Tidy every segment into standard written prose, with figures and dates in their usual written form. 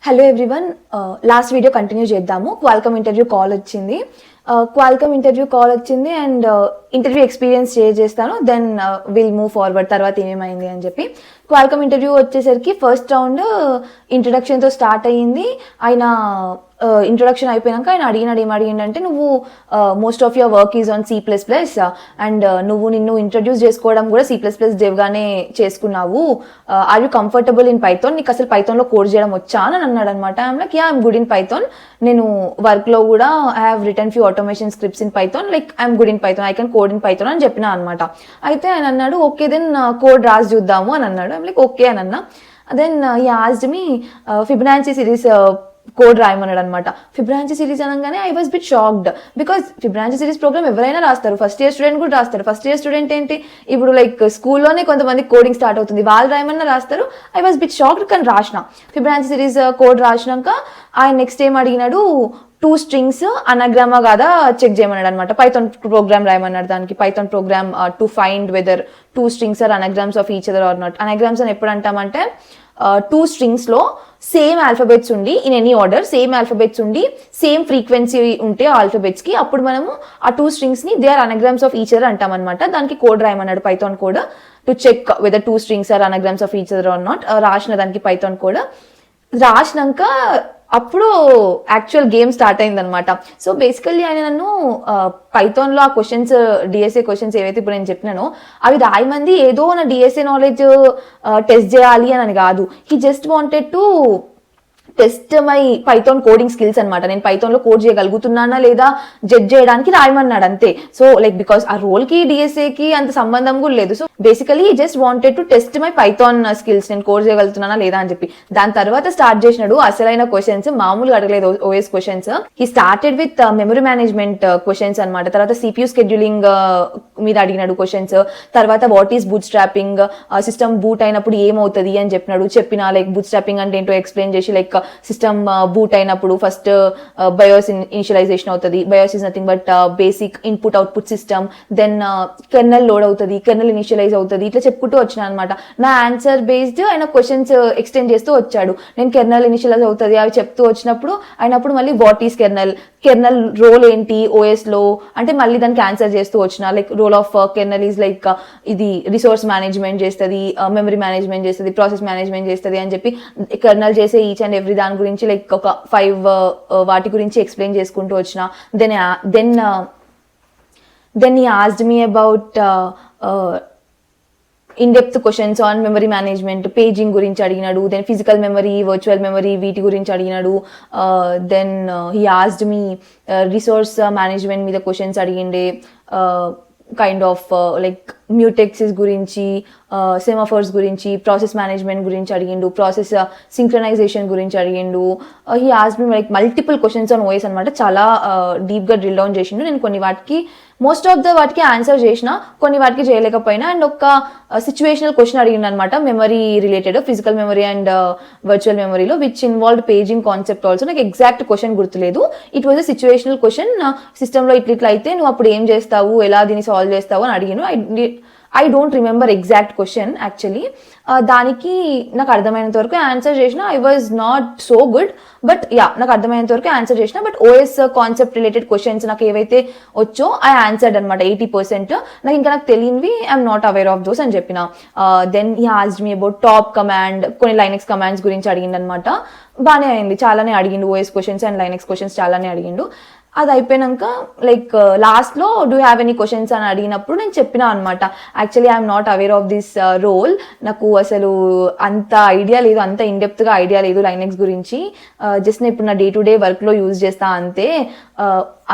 Hello everyone, last video continue చేద్దాము. Qualcomm interview call వచ్చింది. And interview experience share చేస్తాను. Then will move forward తర్వాత ఏమేమైంది అని చెప్పి. క్వాల్కమ్ ఇంటర్వ్యూ వచ్చేసరికి ఫస్ట్ రౌండ్ ఇంట్రడక్షన్తో స్టార్ట్ అయ్యింది. ఆయన ఇంట్రొడక్షన్ అయిపోయాక ఆయన ఏమడిగిండంటే, నువ్వు most of your work is on C++, and నువ్వు నిన్ను ఇంట్రడ్యూస్ చేసుకోవడం కూడా C++ డెవ్గానే చేసుకున్నావు. Are you comfortable in Python? నీకు అసలు పైథాన్లో కోడ్ చేయడం వచ్చా అని అన్నాడు అనమాట. I'm like, I'm good in Python. నేను వర్క్లో కూడా I have return few automation scripts in Python, like I'm good in Python, I can code in Python అని చెప్పినా అనమాట. అయితే ఆయన అన్నాడు, ఓకే దెన్ కోడ్ రాసి చూద్దాము అని అన్నాడు. ఐఎమ్ లైక్, ఓకే అని అన్నా. Then he asked me Fibonacci series code రాయమన్నాడు అనమాట. ఫిబొనాచి సిరీస్ అనగానే I was bit shocked, because Fibonacci series program ఎవరైనా రాస్తారు, ఫస్ట్ ఇయర్ స్టూడెంట్ కూడా రాస్తారు. ఫస్ట్ ఇయర్ స్టూడెంట్ ఏంటి, ఇప్పుడు లైక్ స్కూల్లోనే కొంతమంది కోడింగ్ స్టార్ట్ అవుతుంది, వాళ్ళు రాయమన్నా రాస్తారు. ఐ వాజ్ బిట్ షాక్డ్, కానీ రాసిన ఫిబొనాచి సిరీస్ కోడ్ రాసినాక ఆయన నెక్స్ట్ ఏం అడిగినాడు, 2 strings అనగ్రామా కాదా చెక్ చేయమన్నాడు అనమాట. పైథాన్ ప్రోగ్రామ్ రాయమన్నాడు. దానికి Python program to find whether 2 strings are anagrams of each other or not. Anagrams అని ఎప్పుడు అంటామంటే 2 strings లో సేమ్ ఆల్ఫాబెట్స్ ఉండి, in any order same alphabets ఉండి సేమ్ ఫ్రీక్వెన్సీ ఉంటే ఆల్ఫాబెట్స్ కి, అప్పుడు మనము ఆ 2 strings ని they are anagrams of each other అంటాం అనమాట. దానికి కోడ్ రాయమన్నాడు, Python code to check whether 2 strings are anagrams of each other or not. రాసిన దానికి పైథాన్ కోడ్ రాసినాక అప్పుడు యాక్చువల్ గేమ్ స్టార్ట్ అయింది అనమాట. సో బేసికల్లీ ఆయన నన్ను పైథాన్లో ఆ క్వశ్చన్స్, డిఎస్ఏ క్వశ్చన్స్ ఏవైతే ఇప్పుడు నేను చెప్పినానో అవి రాయమంది ఏదో నా డిఎస్ఏ నాలెడ్జ్ టెస్ట్ చేయాలి అని కాదు. He just wanted to test my Python coding skills అనమాట. నేను పైథాన్లో కోడ్ చేయగలుగుతున్నానా లేదా జడ్జ్ చేయడానికి రాయమన్నాడు అంతే. సో లైక్ బికాస్ ఆ రోల్కి డిఎస్ఏకి అంత సంబంధం కూడా లేదు. So basically just wanted to test my Python skills, నేను కోడ్ చేయగలుగుతున్నానా లేదా అని చెప్పి. దాని తర్వాత స్టార్ట్ చేసినాడు అసలైన క్వశ్చన్స్. మామూలుగా అడగలేదు OS questions. He started with memory management questions అనమాట. తర్వాత CPU స్కెడ్యూలింగ్ మీద అడిగినాడు క్వశ్చన్స్. తర్వాత what is boot strapping, system boot అయినప్పుడు ఏమవుతుంది అని చెప్పిన లైక్ బూట్ స్ట్రాపింగ్ అంటే ఏంటో ఎక్స్ప్లెయిన్ చేసి, లైక్ సిస్టమ్ బూట్ అయినప్పుడు ఫస్ట్ బయోస్ ఇనిషియలైజేషన్ అవుతుంది. BIOS is nothing but basic input output system. Then kernel load అవుతుంది, కెర్నల్ ఇనిషియలైజ్ అవుతుంది. ఇట్లా చెప్పుకుంటూ వచ్చిన అనమాట. నా ఆన్సర్ బేస్డ్ ఆయన క్వశ్చన్స్ ఎక్స్టెండ్ చేస్తూ వచ్చాడు. నేను కెర్నల్ ఇనిషియలైజ్ అవుతుంది అవి చెప్తూ వచ్చినప్పుడు ఆయనప్పుడు మళ్ళీ వాట్ ఈస్ కెర్నల్ రోల్ ఏంటి ఓఎస్ లో అంటే మళ్ళీ దానికి ఆన్సర్ చేస్తూ వచ్చిన. Like role of kernel is like ఇది రిసోర్స్ మేనేజ్మెంట్ చేస్తుంది, మెమరీ మేనేజ్మెంట్ చేస్తుంది, ప్రాసెస్ మేనేజ్మెంట్ చేస్తుంది అని చెప్పి కెర్నల్ చేసే ఈచ్ అండ్ ఎవ్రీ దాని గురించి లైక్ ఒక 5 వాటి గురించి ఎక్స్ప్లెయిన్ చేసుకుంటూ వచ్చిన. Then he asked me about in-depth questions on memory management, paging గురించి అడిగినాడు. Then physical memory, virtual memory వీటి గురించి అడిగినాడు. Then he asked me resource management మీద క్వశ్చన్స్ అడిగిండే. కైండ్ ఆఫ్ లైక్ మ్యూటెక్సిస్ గురించి, సెమాఫోర్స్ గురించి, ప్రాసెస్ మేనేజ్మెంట్ గురించి అడిగిండు, ప్రాసెస్ సింక్రనైజేషన్ గురించి అడిగిండు. He asked me like multiple questions on OS అనమాట. చాలా డీప్గా డ్రిల్ డౌన్ చేసిండు. నేను కొన్ని వాటికి మోస్ట్ ఆఫ్ ద వాటికి ఆన్సర్ చేసిన, కొన్ని వాటికి చేయలేకపోయినా. అండ్ ఒక సిచ్యువేషనల్ క్వశ్చన్ అడిగిండు అనమాట memory related, physical memory and virtual మెమరీలో, which involved paging concept also. నాకు ఎగ్జాక్ట్ క్వశ్చన్ గుర్తులేదు. It was a situational question. సిస్టంలో ఇట్లా అయితే నువ్వు అప్పుడు ఏం చేస్తావు, ఎలా దీన్ని సాల్వ్ చేస్తావు అని అడిగాను. I don't remember exact question actually. దానికి నాకు అర్థమైనంత వరకు ఆన్సర్ చేసిన. I was not so good, but yeah నాకు అర్థమైనంత వరకు ఆన్సర్ చేసిన. But OS concept related questions నాకు ఏవైతే వచ్చో ఐ ఆన్సర్డ్ అనమాట 80%. నాకు తెలియనివి I'm not aware of those అని చెప్పిన. Then he asked me about top command, కొన్ని లైనెక్స్ కమాండ్స్ గురించి అడిగిండు అనమాట. బాగానే అయింది, చాలానే అడిగిండు. OS questions and Linux questions చాలానే అడిగిండు. అది అయిపోయినాక లైక్ లాస్ట్లో డూ హ్యావ్ ఎనీ క్వశ్చన్స్ అని అడిగినప్పుడు నేను చెప్పినా అనమాట, actually I'm not aware of this role, నాకు అసలు అంత ఐడియా లేదు, అంత ఇన్డెప్త్గా ఐడియా లేదు లైనెక్స్ గురించి, జస్ట్ నేను ఇప్పుడు నా డే టు డే వర్క్లో యూజ్ చేస్తా అంతే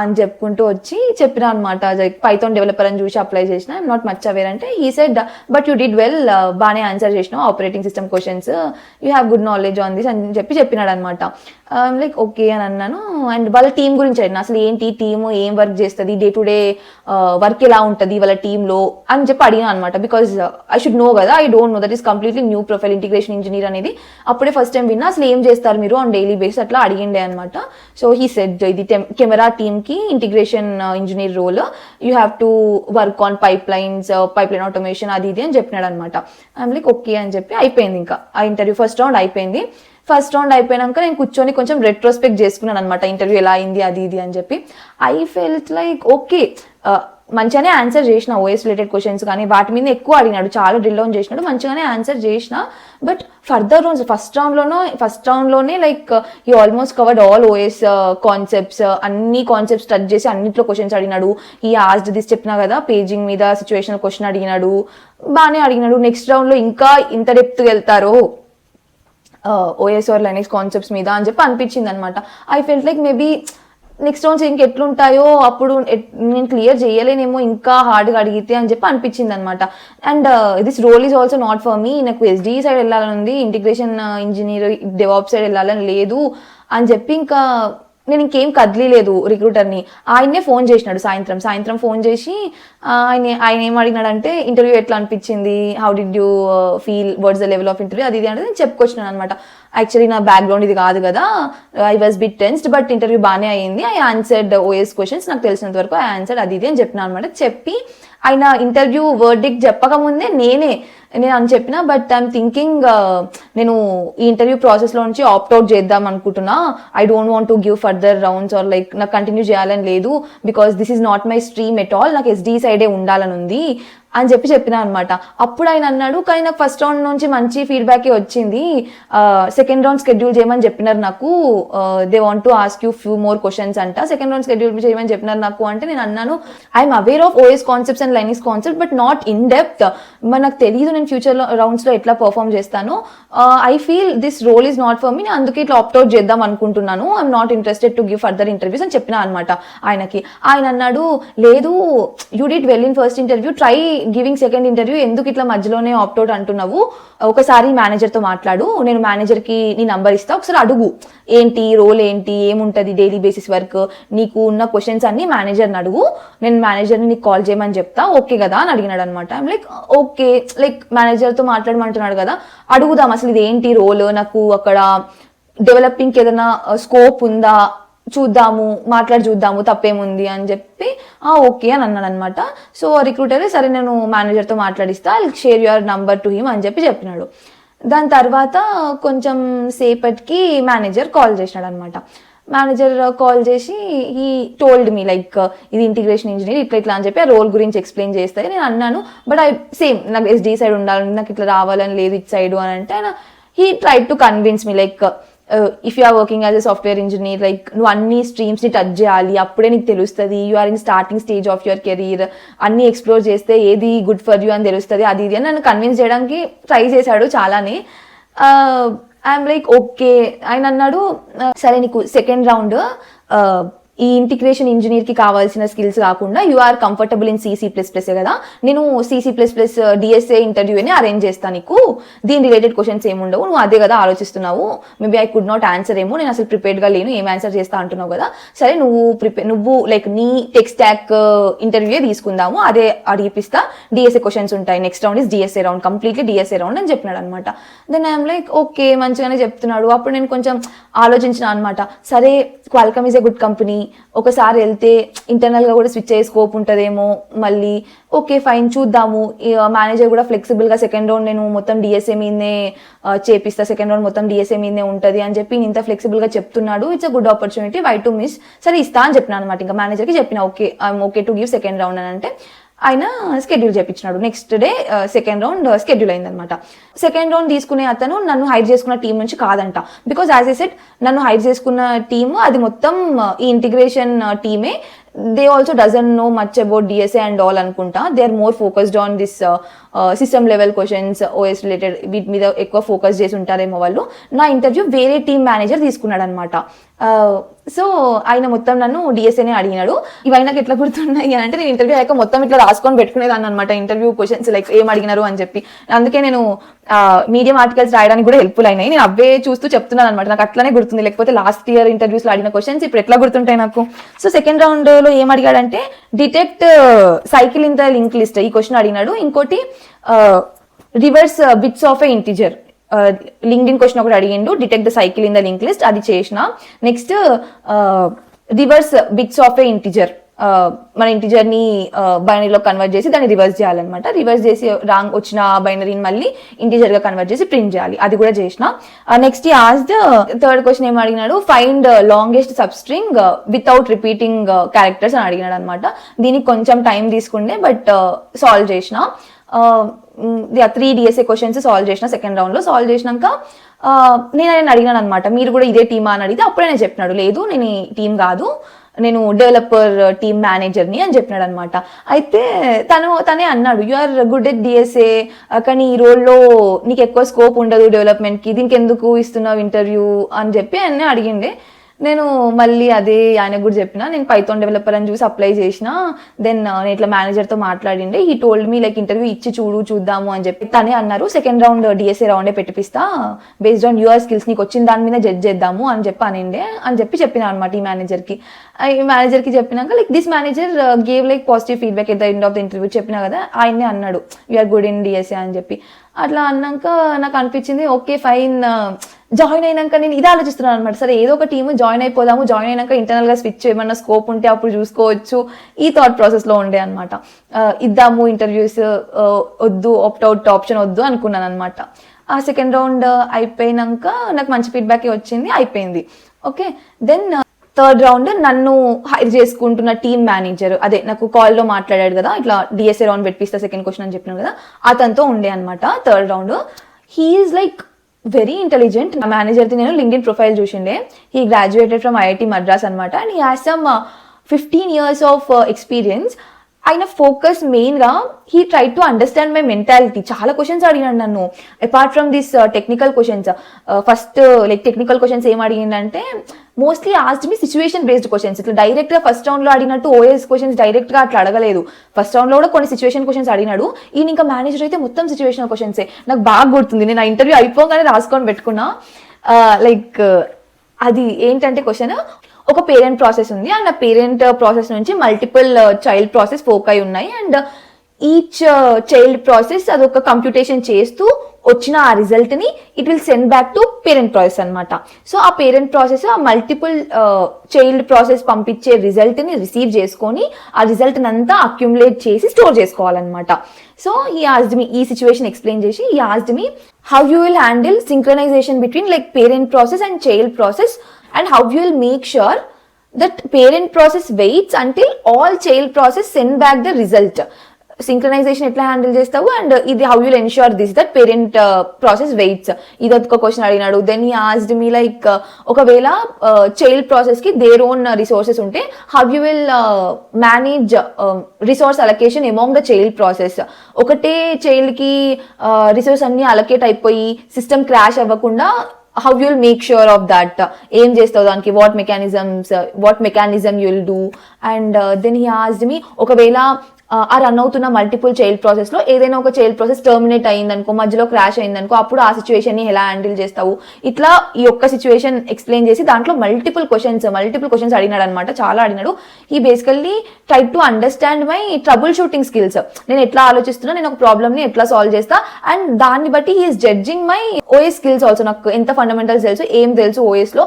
అని చెప్పుకుంటూ వచ్చి చెప్పిన అనమాట. పైథాన్ డెవలపర్ అని చూసి అప్లై చేసిన, ఐఎమ్ నాట్ మచ్ అవేర్ అంటే he said but you did well, బాగానే ఆన్సర్ చేసినావు operating system questions, you have good knowledge on this అని చెప్పినాడు అనమాట. లైక్ ఓకే అని అన్నాను. అండ్ వాళ్ళ టీం గురించి అడిగిన, అసలు ఏంటి టీమ్, ఏం వర్క్ చేస్తుంది, డే టు డే వర్క్ ఎలా ఉంటుంది వాళ్ళ టీంలో అని చెప్పి అడిగినా అనమాట. బికాజ్ ఐ షుడ్ నో కదా, I don't know, that is completely new profile. Integration engineer అనేది అప్పుడే ఫస్ట్ టైం విన్నా. అసలు ఏం చేస్తారు మీరు ఆన్ డైలీ బేస్ అట్లా అడిగిండే అనమాట. సో హీ సెడ్ ఇది కెమెరా టీమ్ కి integration engineer role, you have to work on pipeline automation అది ఇది అని చెప్పినాడు అనమాట. ఐఎమ్ లైక్ ఓకే అని చెప్పి అయిపోయింది. ఇంకా ఆ ఇంటర్వ్యూ ఫస్ట్ రౌండ్ అయిపోయింది. ఫస్ట్ రౌండ్ అయిపోయాక నేను కూర్చొని కొంచెం రెట్రోస్పెక్ట్ చేసుకున్నాను అనమాట, ఇంటర్వ్యూ ఎలా అయింది అది ఇది అని చెప్పి. ఐ ఫెల్ట్ లైక్ ఓకే, మంచిగానే ఆన్సర్ చేసిన, ఓఎస్ రిలేటెడ్ క్వశ్చన్స్ కానీ వాటి మీద ఎక్కువ అడిగినాడు, చాలా డ్రిల్ డౌన్ చేసినాడు, మంచిగానే ఆన్సర్ చేసిన. బట్ ఫర్దర్ రౌండ్స్ ఫస్ట్ రౌండ్లోనే లైక్ ఈ almost covered all OS concepts, అన్ని కాన్సెప్ట్స్ టచ్ చేసి అన్నిట్లో క్వశ్చన్స్ అడిగినాడు. ఈ ఆస్డ్ దిస్ చెప్పినా కదా, పేజింగ్ మీద సిచ్యువేషనల్ క్వశ్చన్ అడిగినాడు, బాగానే అడిగినాడు. నెక్స్ట్ రౌండ్లో ఇంకా ఇంత డెప్త్గా వెళ్తారో ఓఎస్ ఆర్ లైనెక్స్ కాన్సెప్ట్స్ మీద అని చెప్పి అనిపించింది అనమాట. I felt like maybe next rounds ఇంకెట్లుంటాయో అప్పుడు నేను క్లియర్ చేయలేనేమో ఇంకా హార్డ్గా అడిగితే అని చెప్పి అనిపించింది అనమాట. And this role is also not for me, నాకు ఎస్డి సైడ్ వెళ్ళాలని ఉంది, ఇంటిగ్రేషన్ ఇంజనీర్ డెవాప్ సైడ్ వెళ్ళాలని లేదు అని చెప్పి ఇంకా నేను ఇంకేం కదిలేదు రిక్రూటర్ని. ఆయన్నే ఫోన్ చేసినాడు సాయంత్రం ఫోన్ చేసి ఆయన ఏం అడిగినాడంటే ఇంటర్వ్యూ ఎట్లా అనిపించింది, how did you feel, what's the level of interview అది ఇది అంటే నేను చెప్పుకొచ్చినాను అనమాట. యాక్చువల్లీ నా బ్యాక్గ్రౌండ్ ఇది కాదు కదా, I was bit tensed, but interview బాగానే అయ్యింది, ఐ ఆన్సర్డ్ ఓఎస్ క్వశ్చన్స్, నాకు తెలిసినంత వరకు ఐ ఆన్సర్డ్ అది ఇది అని చెప్పినాను అనమాట. చెప్పి ఆయన ఇంటర్వ్యూ వర్డిక్ట్ చెప్పకముందే నేను అని చెప్పిన. బట్ ఐఎమ్ థింకింగ్ నేను ఈ ఇంటర్వ్యూ ప్రాసెస్లో నుంచి ఆప్ట్అవుట్ చేద్దాం అనుకుంటున్నా, I don't want to give further rounds or like నాకు కంటిన్యూ చేయాలని లేదు, because this is not my stream at all, నాకు ఎస్డి సైడే ఉండాలని ఉంది అని చెప్పిన అనమాట. అప్పుడు ఆయన అన్నాడు, కానీ నాకు ఫస్ట్ రౌండ్ నుంచి మంచి ఫీడ్బ్యాకే వచ్చింది, సెకండ్ రౌండ్ షెడ్యూల్ చేయమని చెప్పినారు నాకు, they want to ask you few more questions అంట, సెకండ్ రౌండ్ షెడ్యూల్ చేయమని చెప్పినారు నాకు అంటే నేను అన్నాను, I'm aware of OS concepts and Linux concept but not in depth, మరి నాకు తెలియదు నేను ఫ్యూచర్ రౌండ్స్లో ఎట్లా పర్ఫామ్ చేస్తాను, I feel this role is not for me, నేను అందుకే ఇట్లా ఆప్ట్అవుట్ చేద్దాం అనుకుంటున్నాను, I'm not interested to give further interviews అని చెప్పిన అనమాట ఆయనకి. ఆయన అన్నాడు, లేదు you did well in first interview, try giving second interview, ఎందుకు ఇట్లా మధ్యలోనే ఆప్ట్అవుట్ అంటున్నావు, ఒకసారి మేనేజర్తో మాట్లాడు, నేను మేనేజర్కి నీ నంబర్ ఇస్తా, ఒకసారి అడుగు ఏంటి రోల్ ఏంటి, ఏముంటుంది డైలీ బేసిస్ వర్క్, నీకు ఉన్న క్వశ్చన్స్ అన్ని మేనేజర్ని అడుగు, నేను మేనేజర్ని నీకు కాల్ చేయమని చెప్తా, ఓకే కదా అని అడిగినాడు అనమాట. ఐమ్ లైక్ ఓకే, లైక్ మేనేజర్తో మాట్లాడమంటున్నాడు కదా, అడుగుదాం అసలు ఇది ఏంటి రోల్, నాకు అక్కడ డెవలపింగ్కి ఏదైనా స్కోప్ ఉందా చూద్దాము తప్పేముంది అని చెప్పి ఓకే అని అన్నాడు అనమాట. సో రిక్రూటర్ సరే నేను మేనేజర్తో మాట్లాడిస్తా, I share your number to him అని చెప్పినాడు. దాని తర్వాత కొంచెం సేపటికి మేనేజర్ కాల్ చేసినాడు అనమాట. మేనేజర్ కాల్ చేసి హీ టోల్డ్ మీ లైక్ ఇది ఇంటిగ్రేషన్ ఇంజనీర్ ఇట్లా అని చెప్పి ఆ రోల్ గురించి ఎక్స్ప్లెయిన్ చేస్తే నేను అన్నాను, బట్ సేమ్ నాకు ఎస్డి సైడ్ ఉండాలని, నాకు ఇట్లా రావాలని లేదు ఇట్ సైడ్ అని అంటే he try to convince me like if you are working as a software engineer like నువ్వు అన్ని స్ట్రీమ్స్ని టచ్ చేయాలి, అప్పుడే నీకు తెలుస్తుంది, you are in starting stage of your career, అన్ని ఎక్స్ప్లోర్ చేస్తే ఏది గుడ్ ఫర్ యూ అని తెలుస్తుంది అది ఇది అని నన్ను కన్విన్స్ చేయడానికి ట్రై చేశాడు చాలానే. I'm like okay. ఆయన అన్నాడు, సరే నీకు సెకండ్ రౌండ్ ఈ ఇంటిగ్రేషన్ ఇంజనీర్కి కావాల్సిన స్కిల్స్ కాకుండా you are comfortable in C++ కదా, నేను C++ DSA ఇంటర్వ్యూని అరేంజ్ చేస్తాను నీకు, దీని రిలేటెడ్ క్వశ్చన్స్ ఏముండవు, నువ్వు అదే కదా ఆలోచిస్తున్నావు, maybe I could not answer ఏమో, నేను అసలు ప్రిపేర్డ్గా లేను, ఏం ఆన్సర్ చేస్తా అంటున్నావు కదా, సరే నువ్వు లైక్ నీ టెక్ స్టాక్ ఇంటర్వ్యూ తీసుకుందాము, అదే అడిగిపిస్తా, DSA క్వశ్చన్స్ ఉంటాయి, next round is DSA round, completely DSA round అని చెప్పినాడు అనమాట. దెన్ ఐఎమ్ లైక్ ఓకే మంచిగానే చెప్తున్నాడు. అప్పుడు నేను కొంచెం ఆలోచించిన అనమాట, సరే Qualcomm is a good company, ఒకసారి వెళ్తే ఇంటర్నల్గా కూడా స్విచ్ అయ్యే స్కోప్ ఉంటుందేమో, మళ్ళీ ఓకే ఫైన్ చూద్దాము, మేనేజర్ కూడా ఫ్లెక్సిబుల్గా సెకండ్ రౌండ్ నేను మొత్తం DSA మీదనే చేపిస్తా, సెకండ్ రౌండ్ మొత్తం DSA మీదనే ఉంటుంది అని చెప్పి ఇంత ఫ్లెక్సిబుల్గా చెప్తున్నాడు, it's a good opportunity, why to miss, సరే ఇస్తా అని చెప్పిన అనమాట. ఇంకా మేనేజర్కి చెప్పిన okay I'm okay to give second round అని అంటే ఆయన స్కెడ్యూల్ చేయించినాడు. Next day second round schedule అయిందనమాట. సెకండ్ రౌండ్ తీసుకునే అతను నన్ను హైర్ చేసుకున్న టీం నుంచి కాదంట, బికాజ్ యాజ్ ఐ సెడ్ నన్ను హైర్ చేసుకున్న టీము అది మొత్తం ఈ ఇంటిగ్రేషన్ టీమే, they also doesn't know much about DSA and all అనుకుంటా, they are more focused on this system level questions, OS related వీటి మీద ఎక్కువ ఫోకస్ చేసి ఉంటారేమో వాళ్ళు. నా ఇంటర్వ్యూ వేరే టీమ్ మేనేజర్ తీసుకున్నాడు అనమాట. సో ఆయన మొత్తం నన్ను DSAనే అడిగినాడు. ఇవన్నీ నాకు ఎట్లా గుర్తున్నాయి అంటే నేను ఇంటర్వ్యూ అయ్యాక మొత్తం ఇట్లా రాసుకొని పెట్టుకునేదాన్ని అనమాట, ఇంటర్వ్యూ క్వశ్చన్స్ లైక్ ఏం అడిగినారు అని చెప్పి. అందుకే నేను మీడియం ఆర్టికల్స్ రాయడానికి కూడా హెల్ప్ఫుల్ అయినాయి, నేను అవే చూస్తూ చెప్తున్నాను అనమాట, నాకు అట్లానే గుర్తుంది, లేకపోతే లాస్ట్ ఇయర్ ఇంటర్వ్యూస్లో అడిగిన క్వశ్చన్స్ ఇప్పుడు ఎట్లా గుర్తుంటాయి నాకు. సో సెకండ్ రౌండ్ లో ఏం అడిగాడంటే detect cycle in the link list, ఈ క్వశ్చన్ అడిగినాడు. ఇంకోటి reverse bits of a integer, LinkedIn question ఒకటి అడిగిండు, detect the cycle in the link list అది చేసిన. Next reverse bits of a integer మన ఇంటిజర్ని బైనరీలో కన్వర్ట్ చేసి దాన్ని రివర్స్ చేయాలన్నమాట. రివర్స్ చేసి రాంగ్ వచ్చిన బైనరీని మళ్ళీ ఇంటిజర్గా కన్వర్ట్ చేసి ప్రింట్ చేయాలి. అది కూడా చేసిన. నెక్స్ట్ ఆస్డ్ థర్డ్ క్వశ్చన్ ఏం అడిగినాడు, find longest substring without repeating characters అని అడిగినాడు అనమాట. దీనికి కొంచెం టైం తీసుకుండే బట్ సాల్వ్ చేసిన. 3 DSA క్వశ్చన్స్ సాల్వ్ చేసిన సెకండ్ రౌండ్ లో. సాల్వ్ చేసినాక నేను ఆయన అడిగినాను అనమాట, మీరు కూడా ఇదే టీమా అని అడిగితే అప్పుడే నేను చెప్పినాడు, లేదు నేను ఈ టీం కాదు, నేను డెవలపర్ టీమ్ మేనేజర్ని అని చెప్పినాడు అనమాట. అయితే తనే అన్నాడు, you are good at DSA కానీ ఈ రోల్లో నీకు ఎక్కువ స్కోప్ ఉండదు డెవలప్మెంట్కి, దీనికి ఎందుకు ఇస్తున్నావు ఇంటర్వ్యూ అని చెప్పి ఆయన అడిగిండే. నేను మళ్ళీ అదే ఆయనకు కూడా చెప్పిన, నేను పైథాన్ డెవలపర్ అని చూసి అప్లై చేసిన. దెన్ నేను ఇట్లా మేనేజర్తో మాట్లాడిండే, ఈ టోల్డ్ మీ లైక్ ఇంటర్వ్యూ ఇచ్చి చూద్దాము అని చెప్పి తనే అన్నారు. సెకండ్ రౌండ్ డిఎస్ఏ రౌండే పెట్టిపిస్తా, బేస్డ్ ఆన్ యువర్ స్కిల్స్ నీకు వచ్చిన దాని మీద జడ్జ్ చేద్దాము అని చెప్పి అనిండే అని చెప్పిన అనమాట ఈ మేనేజర్కి చెప్పినాక like this manager gave like positive feedback at the end of the interview. చెప్పినా కదా ఆయన్నే అన్నాడు యూఆర్ గుడ్ ఇన్ డిఎస్ఏ అని చెప్పి. అట్లా అన్నాక నాకు అనిపించింది ఓకే ఫైన్. జాయిన్ అయినాక నేను ఇది ఆలోచిస్తున్నాను అనమాట, సరే ఏదో ఒక టీము జాయిన్ అయిపోదాము, జాయిన్ అయినాక ఇంటర్నల్గా స్విచ్ ఏమన్నా స్కోప్ ఉంటే అప్పుడు చూసుకోవచ్చు, ఈ థాట్ ప్రాసెస్లో ఉండే అనమాట. ఇద్దాము ఇంటర్వ్యూస్, వద్దు ఆప్ట్ ఆప్షన్ వద్దు అనుకున్నాను అనమాట. ఆ సెకండ్ రౌండ్ అయిపోయినాక నాకు మంచి ఫీడ్బ్యాక్ వచ్చింది, అయిపోయింది. ఓకే, దెన్ థర్డ్ రౌండ్ నన్ను హైర్ చేసుకుంటున్న టీమ్ మేనేజర్, అదే నాకు కాల్లో మాట్లాడాడు కదా, ఇట్లా డిఎస్ఏ రౌండ్ పెట్టిస్తా సెకండ్ క్వశ్చన్ అని చెప్పినాను కదా, అతనితో ఉండే అనమాట third round. He is like very intelligent. నా మేనేజర్ది నేను లింక్డ్ఇన్ ప్రొఫైల్ చూసిండే. He graduated from IIT Madras అనమాట. And he has some 15 years of experience. ఆయన ఫోకస్ మెయిన్గా he try to understand my mentality. చాలా క్వశ్చన్స్ అడిగినాడు నన్ను apart from this technical questions. First like technical questions ఏం అడిగిందంటే mostly asked me situation based questions. ఇట్లా డైరెక్ట్గా ఫస్ట్ రౌండ్లో అడిగినట్టు ఓఎస్ క్వశ్చన్స్ డైరెక్ట్గా అట్లా అడగలేదు. ఫస్ట్ రౌండ్లో కూడా కొన్ని సిచ్యువేషన్ క్వశ్చన్స్ అడిగినాడు. ఈయన ఇంకా మేనేజర్ అయితే మొత్తం సిచ్యువేషన్ క్వశ్చన్సే. నాకు బాగా గుర్తుంది, నేను ఆ ఇంటర్వ్యూ అయిపోగానే రాసుకొని పెట్టుకున్నా. లైక్ అది ఏంటంటే క్వశ్చన్, ఒక పేరెంట్ ప్రాసెస్ ఉంది అండ్ ఆ పేరెంట్ ప్రాసెస్ నుంచి మల్టిపుల్ చైల్డ్ ప్రాసెస్ ఫోక్ అయి ఉన్నాయి అండ్ ఈచ్ చైల్డ్ ప్రాసెస్ అదొక కంప్యూటేషన్ చేస్తూ వచ్చిన ఆ రిజల్ట్ ని it will send back to parent process అనమాట. సో ఆ పేరెంట్ ప్రాసెస్ ఆ మల్టిపుల్ చైల్డ్ ప్రాసెస్ పంపించే రిజల్ట్ ని రిసీవ్ చేసుకొని ఆ రిజల్ట్ అంతా అక్యుములేట్ చేసి స్టోర్ చేసుకోవాలన్నమాట. సో ఈ ఆస్డ్ మీ, ఈ సిచ్యువేషన్ ఎక్స్ప్లెయిన్ చేసి ఈ asked me how you will handle synchronisation between like parent process and child process and how you will make sure that parent process waits until all child process send back the result. Synchronization ఎట్లా handle చేస్తావు and ఇది how you'll ensure this that parent process waits, ఇది ఒక question అడిగినాడు. Then he asked me like ఒకవేళ child process కి their own resources ఉంటే how you will manage resource allocation among the child process. ఒకటే child కి resource అన్ని allocate అయిపోయి సిస్టమ్ క్రాష్ అవ్వకుండా how you will make sure of that, ఏం చేస్తావు దానికి, what mechanism you will do. And then he asked me ఒకవేళ ఆ రన్ అవుతున్న మల్టిపుల్ చైల్డ్ ప్రాసెస్ లో ఏదైనా ఒక చైల్డ్ ప్రాసెస్ టర్మినేట్ అయిందనుకో, మధ్యలో క్రాష్ అయిందనుకో, అప్పుడు ఆ సిచ్యువేషన్ ని ఎలా హ్యాండిల్ చేస్తావు. ఇట్లా ఈ ఒక్క సిచ్యువేషన్ ఎక్స్ప్లెయిన్ చేసి దాంట్లో మల్టిపుల్ క్వశ్చన్స్ అడిగినాడు అనమాట, చాలా అడిగినాడు. ఈ basically try to understand my trouble shooting skills, నేను ఎట్లా ఆలోచిస్తున్నా, నేను ఒక ప్రాబ్లమ్ ని ఎట్లా సాల్వ్ చేస్తా, అండ్ దాన్ని బట్టి he's judging my OS skills also. నాకు ఎంత ఫండమెంటల్స్ తెలుసు, ఏం తెలుసు ఓఎస్ లో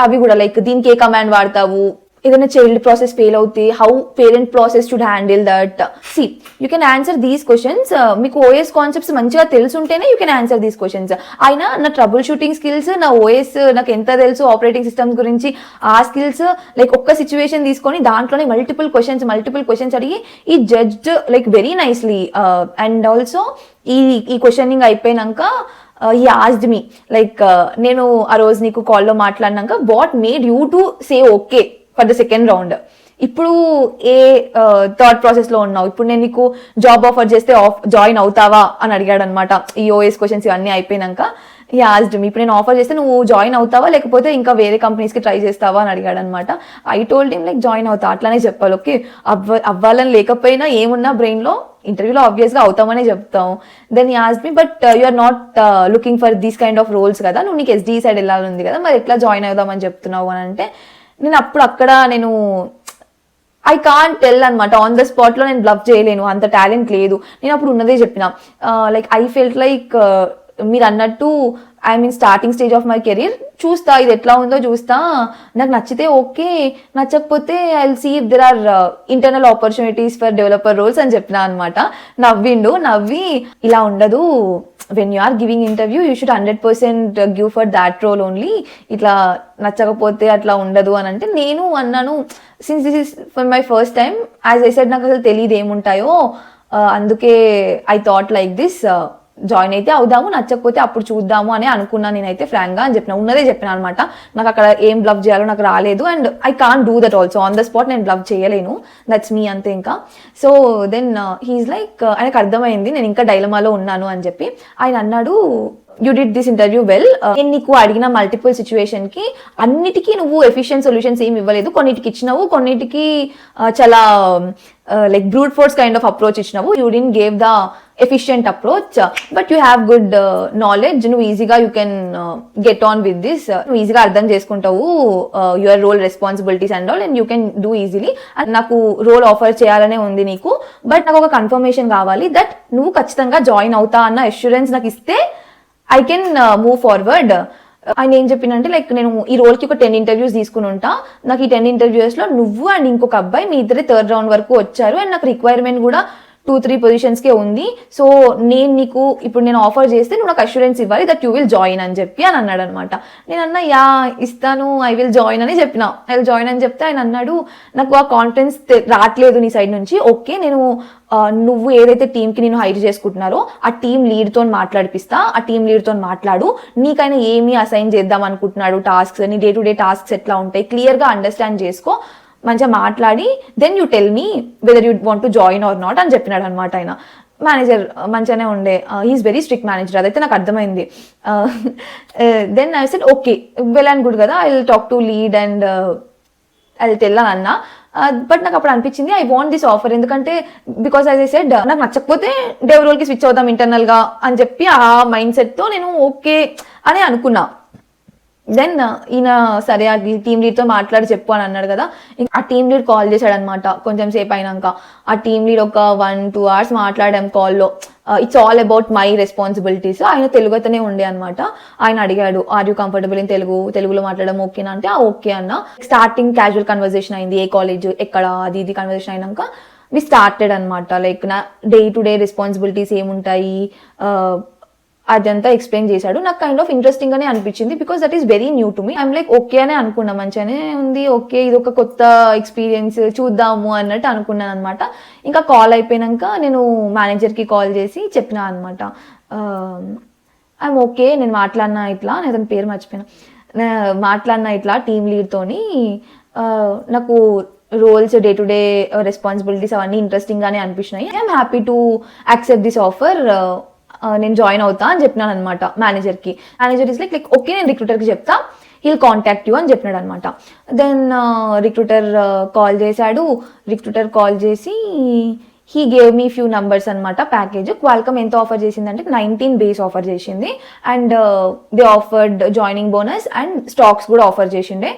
అవి కూడా, లైక్ దీనికి ఏ కమాండ్ వాడతావు, ఏదైనా చైల్డ్ ప్రాసెస్ ఫెయిల్ అవుతే how parent process should handle that. See you can answer these questions. మీకు ఓఎస్ కాన్సెప్ట్స్ మంచిగా తెలుసుంటేనే you can answer these questions. అయినా నా ట్రబుల్ షూటింగ్ స్కిల్స్, నా ఓఎస్ నాకు ఎంత తెలుసు ఆపరేటింగ్ సిస్టమ్స్ గురించి, ఆ స్కిల్స్ లైక్ ఒక్క సిచ్యువేషన్ తీసుకొని దాంట్లోనే మల్టిపుల్ క్వశ్చన్స్ అడిగి ఈ judged like very nicely. And also ఈ క్వశ్చనింగ్ అయిపోయినాక he asked me like నేను ఆ రోజు నీకు కాల్లో మాట్లాడినాక what made you to say okay for the second round. ఇప్పుడు ఏ థాట్ ప్రాసెస్ లో ఉన్నావు, ఇప్పుడు నేను నీకు జాబ్ ఆఫర్ చేస్తే జాయిన్ అవుతావా అని అడిగాడు అనమాట. ఈ ఓఎస్ క్వశ్చన్స్ ఇవన్నీ అయిపోయినాక he asked me ఇప్పుడు నేను ఆఫర్ చేస్తే నువ్వు జాయిన్ అవుతావా లేకపోతే ఇంకా వేరే కంపెనీస్ కి ట్రై చేస్తావా అని అడిగాడు అనమాట. I told him like join అవుతా, అట్లానే చెప్పాలి. ఓకే, అవ్వాలని లేకపోయినా ఏమున్నా బ్రెయిన్ లో ఇంటర్వ్యూలో ఆబ్వియస్ గా అవుతామనే చెప్తాం. Then he asked me but you are not looking for these kind of roles కదా, నువ్వు నీకు ఎస్డీ సైడ్ వెళ్ళాలని కదా, మరి ఎట్లా జాయిన్ అవుదామని చెప్తున్నావు అని అంటే నేను అప్పుడు అక్కడ ఐ కాంట్ టెల్ అనమాట, ఆన్ ద స్పాట్ లో నేను బ్లఫ్ చేయలేను, అంత టాలెంట్ లేదు. నేను అప్పుడు ఉన్నదే చెప్పిన, లైక్ ఐ ఫెల్ట్ లైక్ మీరు అన్నట్టు I mean starting stage of my career, చూస్తా ఇది ఎట్లా ఉందో చూస్తా, నాకు నచ్చితే ఓకే, నచ్చకపోతే I will see if there are internal opportunities for developer roles అని చెప్పిన అనమాట. నవ్వి ఇలా ఉండదు, when you are giving interview you should 100% give for that role only, ఇట్లా నచ్చకపోతే అట్లా ఉండదు అని అంటే నేను అన్నాను, since this is for my first time, as I said నాకు అసలు తెలియదు ఏముంటాయో, అందుకే I thought like this, join అయితే అవుదాము, నచ్చకపోతే అప్పుడు చూద్దాము అని అనుకున్నాను నేనైతే ఫ్రాంక్ గా అని చెప్పిన, ఉన్నదే చెప్పిన అనమాట. నాకు అక్కడ ఏం బ్లఫ్ చేయాలో నాకు రాలేదు, and I can't do that also on the spot, నేను బ్లఫ్ చేయలేను, దట్స్ మీ అంతే ఇంకా. సో దెన్ హీఈస్ లైక్, ఆయనకు అర్థమైంది నేను ఇంకా డైలమాలో ఉన్నాను అని చెప్పి. ఆయన అన్నాడు, you did this interview well, నేను నీకు అడిగిన మల్టిపుల్ సిచ్యువేషన్ కి అన్నిటికీ నువ్వు ఎఫిషియెంట్ సొల్యూషన్స్ ఏమి ఇవ్వలేదు, కొన్నిటికి ఇచ్చినావు, కొన్నిటికి చాలా like brute force kind of approach ఇచ్చినావు, you didn't gave the efficient approach, but you have good knowledge, నువ్వు ఈజీగా you can get on with this, నువ్వు ఈజీగా అర్థం చేసుకుంటావు your role responsibilities and all, and you can do easily. నాకు role offer చేయాలనే ఉంది నీకు, బట్ నాకు ఒక కన్ఫర్మేషన్ కావాలి దట్ నువ్వు ఖచ్చితంగా జాయిన్ అవుతా అన్న అష్యూరెన్స్ నాకు ఇస్తే ఐ కెన్ మూవ్ ఫార్వర్డ్. ఆయన ఏం చెప్పినంటే, లైక్ నేను ఈ రోల్కి ఒక 10 ఇంటర్వ్యూస్ తీసుకుని ఉంటా, నాకు ఈ 10 ఇంటర్వ్యూస్లో నువ్వు అండ్ ఇంకొక అబ్బాయి మీ ఇద్దరే 3rd రౌండ్ వరకు వచ్చారు, అండ్ నాకు రిక్వైర్మెంట్ కూడా 2-3 పొజిషన్స్కే ఉంది, సో నేను నీకు ఇప్పుడు నేను ఆఫర్ చేస్తే నువ్వు నాకు అష్యూరెన్స్ ఇవ్వాలి దట్ యూ విల్ జాయిన్ అని చెప్పి అని అన్నాడు అనమాట. నేను అన్నా యా ఇస్తాను, ఐ విల్ జాయిన్ అని చెప్పిన, ఐ విల్ జాయిన్ అని చెప్తే ఆయన అన్నాడు, నాకు ఆ కాన్ఫిడెన్స్ రావట్లేదు నీ సైడ్ నుంచి, ఓకే నేను నువ్వు ఏదైతే టీంకి నేను హైర్ చేసుకుంటున్నారో ఆ టీం లీడ్తో మాట్లాడిపిస్తా, ఆ టీం లీడ్తో మాట్లాడు, నీకైనా ఏమి అసైన్ చేద్దాం అనుకుంటున్నాడు టాస్క్స్, నీ డే టు డే టాస్క్స్ ఎట్లా ఉంటాయి క్లియర్గా అండర్స్టాండ్ చేసుకో, మంచిగా మాట్లాడి then you tell me whether you want to join or not అని చెప్పినాడు అనమాట. ఆయన మేనేజర్ మంచిగానే ఉండే, హీఈస్ వెరీ స్ట్రిక్ట్ మేనేజర్, అదైతే నాకు అర్థమైంది. Then I said okay well and good కదా, I will talk to lead and I will tell అని అన్నా. బట్ నాకు అప్పుడు అనిపించింది ఐ వాంట్ దిస్ ఆఫర్, ఎందుకంటే బికాస్ యాజ్ ఐ సెడ్ నాకు నచ్చకపోతే డెవ్ రోల్కి స్విచ్ అవుదాం ఇంటర్నల్ గా అని చెప్పి ఆ మైండ్ సెట్ తో నేను ఓకే అని అనుకున్నా. దెన్ ఈయన సరే ఆ టీమ్ లీడ్తో మాట్లాడి చెప్పు అని అన్నాడు కదా, ఆ టీమ్ లీడ్ కాల్ చేశాడు అనమాట కొంచెం సేపు అయినాక. ఆ టీమ్ లీడ్ ఒక 1-2 hours మాట్లాడాం కాల్లో, it's all about my responsibilities. ఆయన తెలుగు అతనే ఉండే అనమాట. ఆయన అడిగాడు ఆర్ యూ కంఫర్టబుల్ ఇన్ తెలుగులో మాట్లాడడం ఓకేనా అంటే ఓకే అన్న. స్టార్టింగ్ క్యాజువల్ కన్వర్జేషన్ అయింది, ఏ కాలేజ్ ఎక్కడ అది ఇది కన్వర్జేషన్ అయినాక వి స్టార్టెడ్ అనమాట. లైక్ నా డే టు డే రెస్పాన్సిబిలిటీస్ ఏముంటాయి అదంతా ఎక్స్ప్లెయిన్ చేశాడు. నాకు కైండ్ ఆఫ్ ఇంట్రెస్టింగ్ గానే అనిపించింది because that is very new to me. I'm like okay అనే అనుకున్నా, మంచిగానే ఉంది, ఓకే ఇది ఒక కొత్త ఎక్స్పీరియన్స్ చూద్దాము అన్నట్టు అనుకున్నాను అనమాట. ఇంకా కాల్ అయిపోయినాక నేను మేనేజర్కి కాల్ చేసి చెప్పిన అనమాట, ఐఎమ్ ఓకే నేను మాట్లాడినా ఇట్లా, నేను అతని పేరు మర్చిపోయినా, మాట్లాడినా ఇట్లా టీమ్ లీడ్తోని, నాకు roles day to day responsibilities అవన్నీ ఇంట్రెస్టింగ్ గానే అనిపించినాయి, I'm happy to accept this offer, నేను జాయిన్ అవుతా అని చెప్పినాను అనమాట మేనేజర్కి. మేనేజర్ ఇస్ లైక్ ఓకే నేను రిక్రూటర్కి చెప్తా, హీల్ కాంటాక్ట్ యూ అని చెప్పినాడు అనమాట. దెన్ రిక్రూటర్ కాల్ చేశాడు. రిక్రూటర్ కాల్ చేసి he gave me few numbers అనమాట. ప్యాకేజ్ క్వాల్కమ్ ఎంత ఆఫర్ చేసిందంటే 19 బేస్ ఆఫర్ చేసింది, and they offered joining bonus and stocks కూడా ఆఫర్ చేసిండే.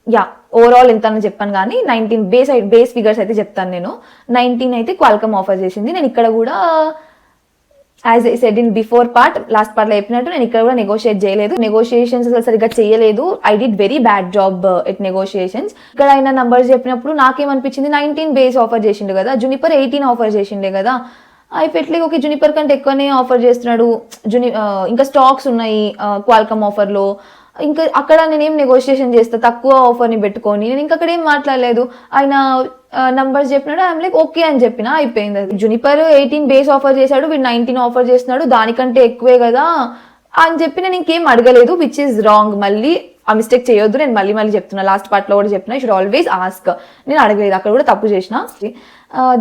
యా ఓవరాల్ ఎంత అని చెప్పాను కానీ 19 బేస్ ఫిగర్స్ అయితే చెప్తాను నేను. 19 అయితే క్వాల్కమ్ ఆఫర్ చేసింది. నేను ఇక్కడ కూడా as I said in before part, last పార్ట్లో చెప్పినట్టు నేను ఇక్కడ కూడా నెగోషియేట్ చేయలేదు, నెగోషియేషన్స్ అసలు సరిగ్గా చేయలేదు. I did very bad job at negotiations. ఇక్కడ ఆయన నంబర్స్ చెప్పినప్పుడు నాకేమనిపించింది, 19 బేస్ ఆఫర్ చేసిండు కదా, జునిపర్ 18 ఆఫర్ చేసిండే కదా, అయిపోయట్లేదు ఓకే జునిపర్ కంటే ఎక్కువనే ఆఫర్ చేస్తున్నాడు, ఇంకా స్టాక్స్ ఉన్నాయి క్వాల్కమ్ ఆఫర్లో, ఇంకా అక్కడ నేనేం నెగోషియేషన్ చేస్తా తక్కువ ఆఫర్ని పెట్టుకొని, నేను ఇంకా అక్కడ ఏం మాట్లాడలేదు. ఆయన నంబర్స్ చెప్పినాడు, ఐఎమ్ లైక్ ఓకే అని చెప్పిన, అయిపోయింది. అది జునిపర్ 18 బేస్ ఆఫర్ చేశాడు, వీడు 19 ఆఫర్ చేస్తున్నాడు, దానికంటే ఎక్కువే కదా అని చెప్పి నేను ఇంకేం అడగలేదు, విచ్ ఈస్ రాంగ్. మళ్ళీ ఆ మిస్టేక్ చేయొద్దు, నేను మళ్ళీ చెప్తున్నా, లాస్ట్ పార్ట్లో కూడా చెప్పిన, యూ షుడ్ ఆల్వేస్ ఆస్క్. నేను అడగలేదు, అక్కడ కూడా తప్పు చేసిన.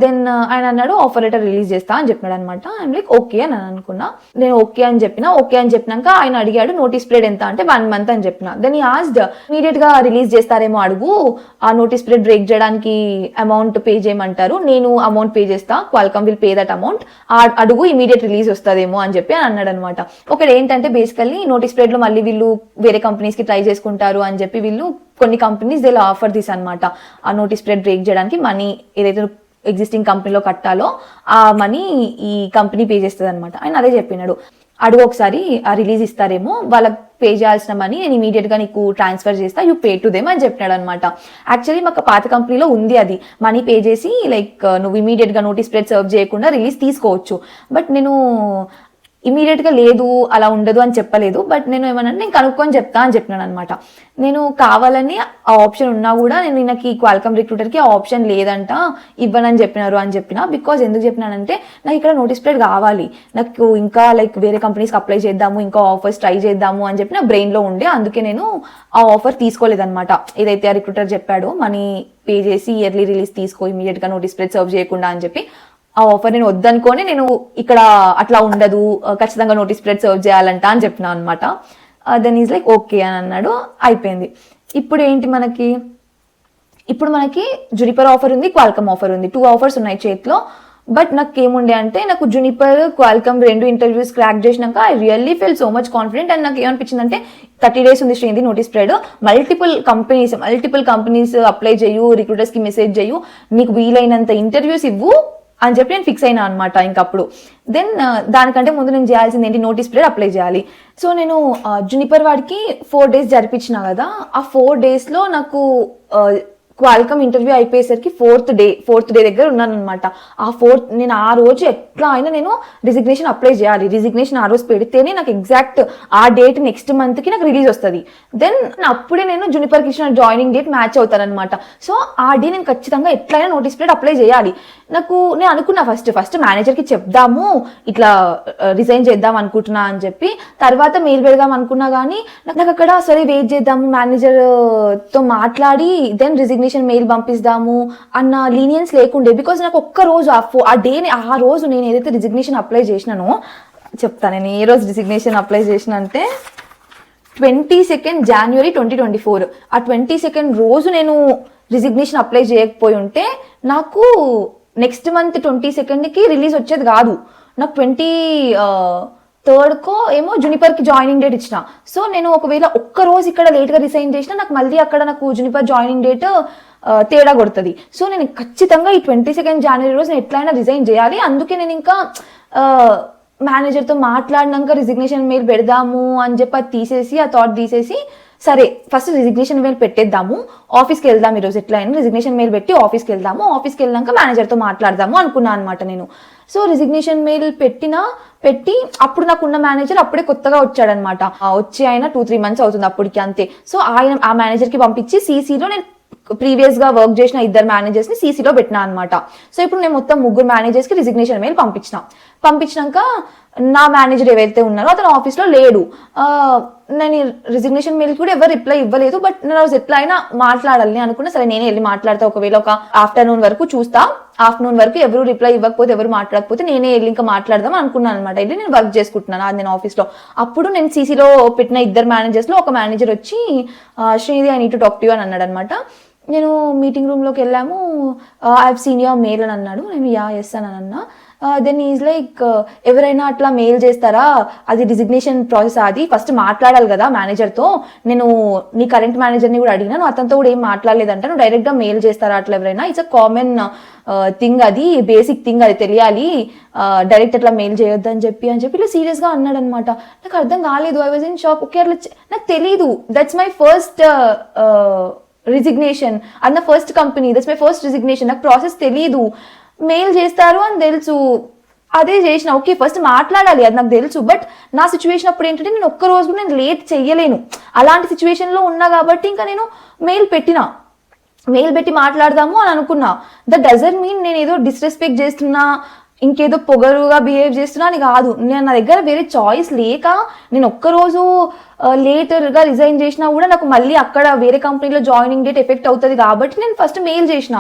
దెన్ ఆయన అన్నాడు ఆఫర్ లెటర్ రిలీజ్ చేస్తా అని చెప్పినాడు అనమాట. ఐఎమ్ లైక్ ఓకే అని అనుకున్నా, నేను ఓకే అని చెప్పిన. ఓకే అని చెప్పినాక ఆయన అడిగాడు నోటీస్ పీరియడ్ ఎంత అంటే 1 month అని చెప్పిన. దెన్ ఈ ఆస్డ్ ఇమీడియట్ గా రిలీజ్ చేస్తారేమో అడుగు, ఆ నోటీస్ పీరియడ్ బ్రేక్ చేయడానికి అమౌంట్ పే చేయమంటారు, నేను అమౌంట్ పే చేస్తా, Qualcomm will pay that amount, అడుగు ఇమీడియట్ రిలీజ్ వస్తుందేమో అని చెప్పి అని అన్నాడు అనమాట. ఒకటి ఏంటంటే బేసికల్లీ నోటీస్ పీరియడ్ లో మళ్ళీ వీళ్ళు వేరే కంపెనీస్ కి ట్రై చేసుకుంటారు అని చెప్పి వీళ్ళు కొన్ని కంపెనీస్ దే ఆఫర్ దిస్ అనమాట, ఆ నోటీస్ పీరియడ్ బ్రేక్ చేయడానికి మనీ ఏదైతే ఎగ్జిస్టింగ్ కంపెనీలో కట్టాలో ఆ మనీ ఈ కంపెనీ పే చేస్తుంది అనమాట. ఆయన అదే చెప్పినాడు. అడుగు ఒకసారి ఆ రిలీజ్ ఇస్తారేమో, వాళ్ళకి పే చేయాల్సిన మనీ నేను ఇమీడియట్ గా నీకు ట్రాన్స్ఫర్ చేస్తా, యూ పే టు దెమ్ అని చెప్పినాడు అనమాట. యాక్చువల్లీ మాకు పాత కంపెనీలో ఉంది అది, మనీ పే చేసి లైక్ నువ్వు ఇమీడియట్ గా నోటీస్ పీరియడ్ సర్వ్ చేయకుండా రిలీజ్ తీసుకోవచ్చు. బట్ నేను ఇమీడియట్ గా లేదు అలా ఉండదు అని చెప్పలేదు. బట్ నేను ఏమన్నా నేను కనుక్కొని చెప్తా అని చెప్పినాను అనమాట. నేను కావాలని ఆ ఆప్షన్ ఉన్నా కూడా నేను నాకు ఈ క్వాల్కమ్ రిక్రూటర్కి ఆ ఆప్షన్ లేదంట, ఇవ్వనని చెప్పినారు అని చెప్పిన. బికాజ్ ఎందుకు చెప్పినానంటే నాకు ఇక్కడ నోటీస్ పీరియడ్ కావాలి, నాకు ఇంకా లైక్ వేరే కంపెనీస్కి అప్లై చేద్దాము, ఇంకా ఆఫర్స్ ట్రై చేద్దాము అని చెప్పి నా బ్రెయిన్లో ఉండే. అందుకే నేను ఆ ఆఫర్ తీసుకోలేదన్నమాట. ఏదైతే ఆ రిక్రూటర్ చెప్పాడో మనీ పే చేసి ఇయర్లీ రిలీజ్ తీసుకో ఇమీడియట్ గా నోటీస్ పీరియడ్ సర్వ్ చేయకుండా అని చెప్పి, ఆ ఆఫర్ నేను వద్దనుకొని నేను ఇక్కడ అట్లా ఉండదు, ఖచ్చితంగా నోటీస్ పీరియడ్ సర్వ్ చేయాలంట అని చెప్పినా అనమాట. దెన్ ఈజ్ లైక్ ఓకే అని అన్నాడు, అయిపోయింది. ఇప్పుడు ఏంటి మనకి, ఇప్పుడు మనకి జునిపర్ ఆఫర్ ఉంది, క్వాల్కమ్ ఆఫర్ ఉంది, 2 ఆఫర్స్ ఉన్నాయి చేతిలో. బట్ నాకు ఏముండే అంటే నాకు జునిపర్ క్వాల్కమ్ 2 ఇంటర్వ్యూస్ క్రాక్ చేసినాక I really feel so much confident. And నాకు ఏమనిపించింది అంటే 30 days ఉంది శ్రేణి notice period, multiple companies apply చేయు, రిక్రూటర్స్ కి మెసేజ్ చేయు, నీకు వీలైనంత ఇంటర్వ్యూస్ ఇవ్వు అని చెప్పి నేను ఫిక్స్ అయినా అనమాట ఇంకప్పుడు. దెన్ దానికంటే ముందు నేను చేయాల్సింది ఏంటి, నోటీస్ పీరియడ్ అప్లై చేయాలి. సో నేను జునిపర్ వాడికి 4 days జరిపించిన కదా, ఆ 4 daysలో నాకు క్వాల్కమ్ ఇంటర్వ్యూ అయిపోయేసరికి ఫోర్త్ డే దగ్గర ఉన్నాను అనమాట. నేను ఆ రోజు ఎట్లా అయినా నేను రిజిగ్నేషన్ అప్లై చేయాలి. రిజిగ్నేషన్ ఆ రోజు పెడితేనే నాకు ఎగ్జాక్ట్ ఆ డేట్ నెక్స్ట్ మంత్కి నాకు రిలీజ్ వస్తుంది. దెన్ అప్పుడే నేను జునిపర్కి ఇచ్చిన జాయినింగ్ డేట్ మ్యాచ్ అవుతాను అనమాట. సో ఆ డే నేను ఖచ్చితంగా ఎట్లయినా నోటీస్ పీరియడ్ అప్లై చేయాలి. నేను అనుకున్నా ఫస్ట్ మేనేజర్కి చెప్దాము, ఇట్లా రిజైన్ చేద్దాం అనుకుంటున్నా అని చెప్పి, తర్వాత మెయిల్ పెడదాం అనుకున్నా. కానీ నాకు అక్కడ సరే వెయిట్ చేద్దాము, మేనేజర్తో మాట్లాడి దెన్ రిజిగ్నేషన్ మెయిల్ పంపిస్తాము అన్న లీనియన్స్ లేకుండే. బికాజ్ నాకు ఒక్క రోజు ఆ రోజు నేను ఏదైతే రిజిగ్నేషన్ అప్లై చేసినానో చెప్తాను. నేను ఏ రోజు రిజిగ్నేషన్ అప్లై చేసిన అంటే 22nd January 2024. ఆ 22nd రోజు నేను రిజిగ్నేషన్ అప్లై చేయకపోయి ఉంటే నాకు నెక్స్ట్ మంత్ 22ndకి రిలీజ్ వచ్చేది కాదు. నాకు 23rd ఏమో జునిపర్కి జాయినింగ్ డేట్ ఇచ్చిన. సో నేను ఒకవేళ ఒక్క రోజు ఇక్కడ లేట్గా రిసైన్ చేసినా నాకు మళ్ళీ అక్కడ నాకు జునిపర్ జాయినింగ్ డేట్ తేడా కొడుతుంది. సో నేను ఖచ్చితంగా ఈ 22nd January రోజు నేను ఎట్లయినా రిజైన్ చేయాలి. అందుకే నేను ఇంకా మేనేజర్తో మాట్లాడినాక రిజిగ్నేషన్ మెయిల్ పెడదాము అని చెప్పి ఆ థాట్ తీసేసి సరే ఫస్ట్ రిజిగ్నేషన్ మెయిల్ పెట్టేద్దాము, ఆఫీస్కి వెళ్దాం ఈరోజు ఎట్లయినా రిజిగ్నేషన్ మెయిల్ పెట్టి ఆఫీస్కి వెళ్దాము, ఆఫీస్కి వెళ్ళాక మేనేజర్తో మాట్లాడదాము అనుకున్నాను అనమాట నేను. సో రిజిగ్నేషన్ మెయిల్ పెట్టి అప్పుడు నాకున్న మేనేజర్ అప్పుడే కొత్తగా వచ్చాడనమాట. వచ్చి ఆయన 2-3 months అవుతుంది అప్పటికి అంతే. సో ఆ మేనేజర్కి పంపించి CCలో నేను ప్రీవియస్ గా వర్క్ చేసిన 2 మేనేజర్స్ ని CCలో పెట్టినా అనమాట. సో ఇప్పుడు నేను మొత్తం 3 మేనేజర్స్ కి రిజిగ్నేషన్ మెయిల్ పంపించినాక నా మేనేజర్ ఏవైతే ఉన్నారో అతను ఆఫీస్లో లేడు. నేను రిజిగ్నేషన్ మెయిల్ కూడా ఎవరు రిప్లై ఇవ్వలేదు. బట్ నేను రోజు ఎట్లా అయినా మాట్లాడాలని అనుకున్నా. సరే నేనే వెళ్ళి మాట్లాడతా, ఒకవేళ ఒక ఆఫ్టర్నూన్ వరకు చూస్తా, ఆఫ్టర్నూన్ వరకు ఎవరు రిప్లై ఇవ్వకపోతే ఎవరు మాట్లాడకపోతే నేనే వెళ్ళి ఇంకా మాట్లాడదాం అనుకున్నాను అనమాట. వెళ్ళి నేను వర్క్ చేసుకుంటున్నాను అది నేను ఆఫీస్లో. అప్పుడు నేను CCలో పెట్టిన 2 మేనేజర్స్లో ఒక మేనేజర్ వచ్చి Srinidhi I need to talk to you అని అన్నాడు అనమాట. నేను మీటింగ్ రూమ్లోకి వెళ్ళాము. I have seen your mail అని అన్నాడు. నేను ఎస్ అని అన్నా. దెన్ ఈజ్ లైక్ ఎవరైనా అట్లా మెయిల్ చేస్తారా, అది రిజిగ్నేషన్ ప్రాసెస్, అది ఫస్ట్ మాట్లాడాలి కదా మేనేజర్తో. నేను నీ కరెంట్ మేనేజర్ని కూడా అడిగినా, నువ్వు అతనితో కూడా ఏం మాట్లాడలేదంట, నువ్వు డైరెక్ట్గా మెయిల్ చేస్తారా అట్లా ఎవరైనా, ఇట్స్ అ కామన్ థింగ్, అది బేసిక్ థింగ్, అది తెలియాలి, డైరెక్ట్ అట్లా మెయిల్ చేయొద్దు అని చెప్పి ఇలా సీరియస్గా అన్నాడు అనమాట. నాకు అర్థం కాలేదు, I was in shock. Okay అట్లా నాకు తెలీదు, that's my first resignation and the first company, that's my first resignation. నాకు ప్రాసెస్ తెలీదు, మెయిల్ చేస్తారు అని తెలుసు, అదే చేసిన. ఓకే ఫస్ట్ మాట్లాడాలి అది నాకు తెలుసు. బట్ నా సిచ్యువేషన్ అప్పుడు ఏంటంటే నేను ఒక్క రోజు నేను లేట్ చెయ్యలేను, అలాంటి సిచ్యువేషన్లో ఉన్నా కాబట్టి ఇంకా నేను మెయిల్ పెట్టి మాట్లాడదాము అని అనుకున్నా. దట్ డజంట్ మీన్ నేను ఏదో డిస్రెస్పెక్ట్ చేస్తున్నా, ఇంకేదో పొగరుగా బిహేవ్ చేస్తున్నా అని కాదు. నా దగ్గర వేరే చాయిస్ లేక నేను ఒక్కరోజు లేటర్గా రిజైన్ చేసినా కూడా నాకు మళ్ళీ అక్కడ వేరే కంపెనీలో జాయినింగ్ డేట్ ఎఫెక్ట్ అవుతుంది కాబట్టి నేను ఫస్ట్ మెయిల్ చేసిన.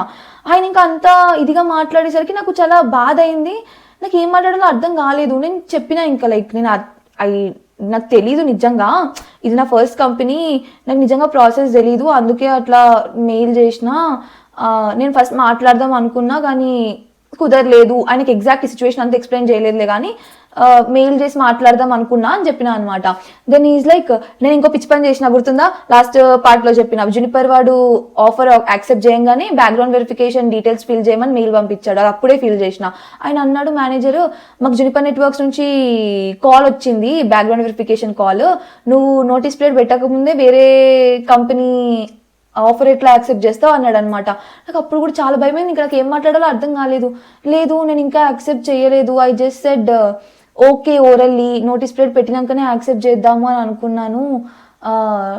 ఆయన ఇంకా అంత ఇదిగా మాట్లాడేసరికి నాకు చాలా బాధ అయింది. నాకు ఏం మాట్లాడాలో అర్థం కాలేదు. నేను చెప్పిన ఇంకా లైక్ నాకు తెలీదు నిజంగా, ఇది నా ఫస్ట్ కంపెనీ, నాకు నిజంగా ప్రాసెస్ తెలీదు, అందుకే అట్లా మెయిల్ చేసిన, నేను ఫస్ట్ మాట్లాడదాం అనుకున్నా కానీ కుదరలేదు, ఆయనకి ఎగ్జాక్ట్ సిచ్యువేషన్ అంతా ఎక్స్ప్లెయిన్ చేయలేదులే కానీ మెయిల్ చేసి మాట్లాడదాం అనుకున్నా అని చెప్పిన అనమాట. దెన్ ఈజ్ లైక్, నేను ఇంకో పిచ్చి పని చేసిన గుర్తుందా, లాస్ట్ పార్ట్ లో చెప్పిన, జునిపర్ వాడు ఆఫర్ యాక్సెప్ట్ చేయగానే బ్యాక్గ్రౌండ్ వెరిఫికేషన్ డీటెయిల్స్ ఫిల్ చేయమని మెయిల్ పంపించాడు. అది అప్పుడే ఫిల్ చేసిన. ఆయన అన్నాడు మేనేజర్, మాకు జునిపర్ నెట్వర్క్స్ నుంచి కాల్ వచ్చింది, బ్యాక్గ్రౌండ్ వెరిఫికేషన్ కాల్, నువ్వు నోటీస్ పీరియడ్ పెట్టకముందే వేరే కంపెనీ ఆఫర్ ఎట్లా యాక్సెప్ట్ చేస్తావు అన్నాడు అనమాట. నాకు అప్పుడు కూడా చాలా భయమైంది, ఇంకా నాకు ఏం మాట్లాడాలో అర్థం కాలేదు. లేదు నేను ఇంకా యాక్సెప్ట్ చేయలేదు, I just said okay orally, notice period పెట్టినాకనే యాక్సెప్ట్ చేద్దాము అని అనుకున్నాను,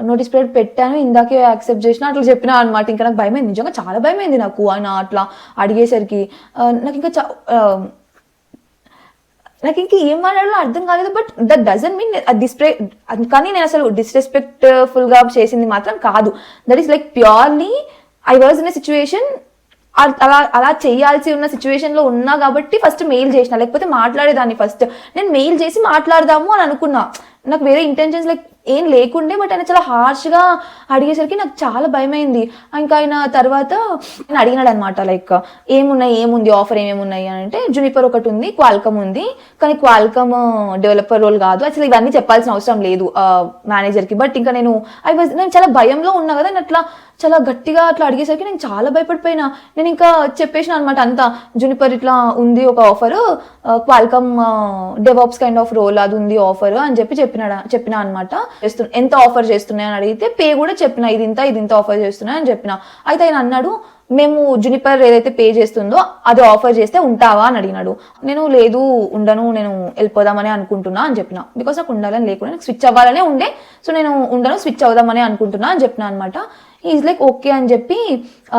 నోటీస్ పీరియడ్ పెట్టాను, ఇందాకే యాక్సెప్ట్ చేసిన, అట్లా చెప్పినా అనమాట. ఇంకా నాకు భయమైంది, నిజంగా చాలా భయమైంది నాకు ఆయన అట్లా అడిగేసరికి. నాకు ఇంకా నాకు ఇంక ఏం మాట్లాడాలో అర్థం కాలేదు. బట్ దట్ డజంట్ మీన్ కానీ నేను అసలు డిస్రెస్పెక్ట్ఫుల్ గా చేసింది మాత్రం కాదు. That is like purely I was in a situation, అలా చేయాల్సి ఉన్న సిచ్యువేషన్ లో ఉన్నా కాబట్టి ఫస్ట్ మెయిల్ చేసిన, లేకపోతే మాట్లాడేదాన్ని. ఫస్ట్ నేను మెయిల్ చేసి మాట్లాడదాము అని అనుకున్నా, నాకు వేరే ఇంటెన్షన్స్ లైక్ ఏం లేకుండే. బట్ ఆయన చాలా హార్ష్గా అడిగేసరికి నాకు చాలా భయమైంది. ఇంకా ఆయన తర్వాత నేను అడిగినాడు అనమాట, లైక్ ఏముంది ఆఫర్ ఏమేమున్నాయి అని అంటే, జునిపర్ ఒకటి ఉంది, క్వాల్కమ్ ఉంది, కానీ క్వాల్కమ్ డెవలపర్ రోల్ కాదు. అసలు ఇవన్నీ చెప్పాల్సిన అవసరం లేదు మేనేజర్కి. బట్ ఇంకా నేను చాలా భయంలో ఉన్నా కదా, నేను అట్లా చాలా గట్టిగా అట్లా అడిగేసరికి నేను చాలా భయపడిపోయినా. నేను ఇంకా చెప్పేసిన అనమాట అంతా, జునిపర్ ఇట్లా ఉంది ఒక offer, Qualcomm DevOps kind of role అది ఉంది ఆఫర్ అని చెప్పిన అనమాట. ఎంత ఆఫర్ చేస్తున్నాయి అని అడిగితే పే కూడా చెప్పిన, ఇది ఇంత ఆఫర్ చేస్తున్నాయి అని చెప్పిన. అయితే ఆయన అన్నాడు, మేము జునిపర్ ఏదైతే పే చేస్తుందో అది ఆఫర్ చేస్తే ఉంటావా అని అడిగినాడు. నేను లేదు ఉండను, నేను వెళ్ళిపోదామని అనుకుంటున్నా అని చెప్పిన. బికాస్ నాకు ఉండాలని లేకుండా, నాకు స్విచ్ అవ్వాలనే ఉండే, సో నేను ఉండను, స్విచ్ అవుదామని అనుకుంటున్నా అని చెప్పిన అనమాట. ఈజ్ లైక్ ఓకే అని చెప్పి,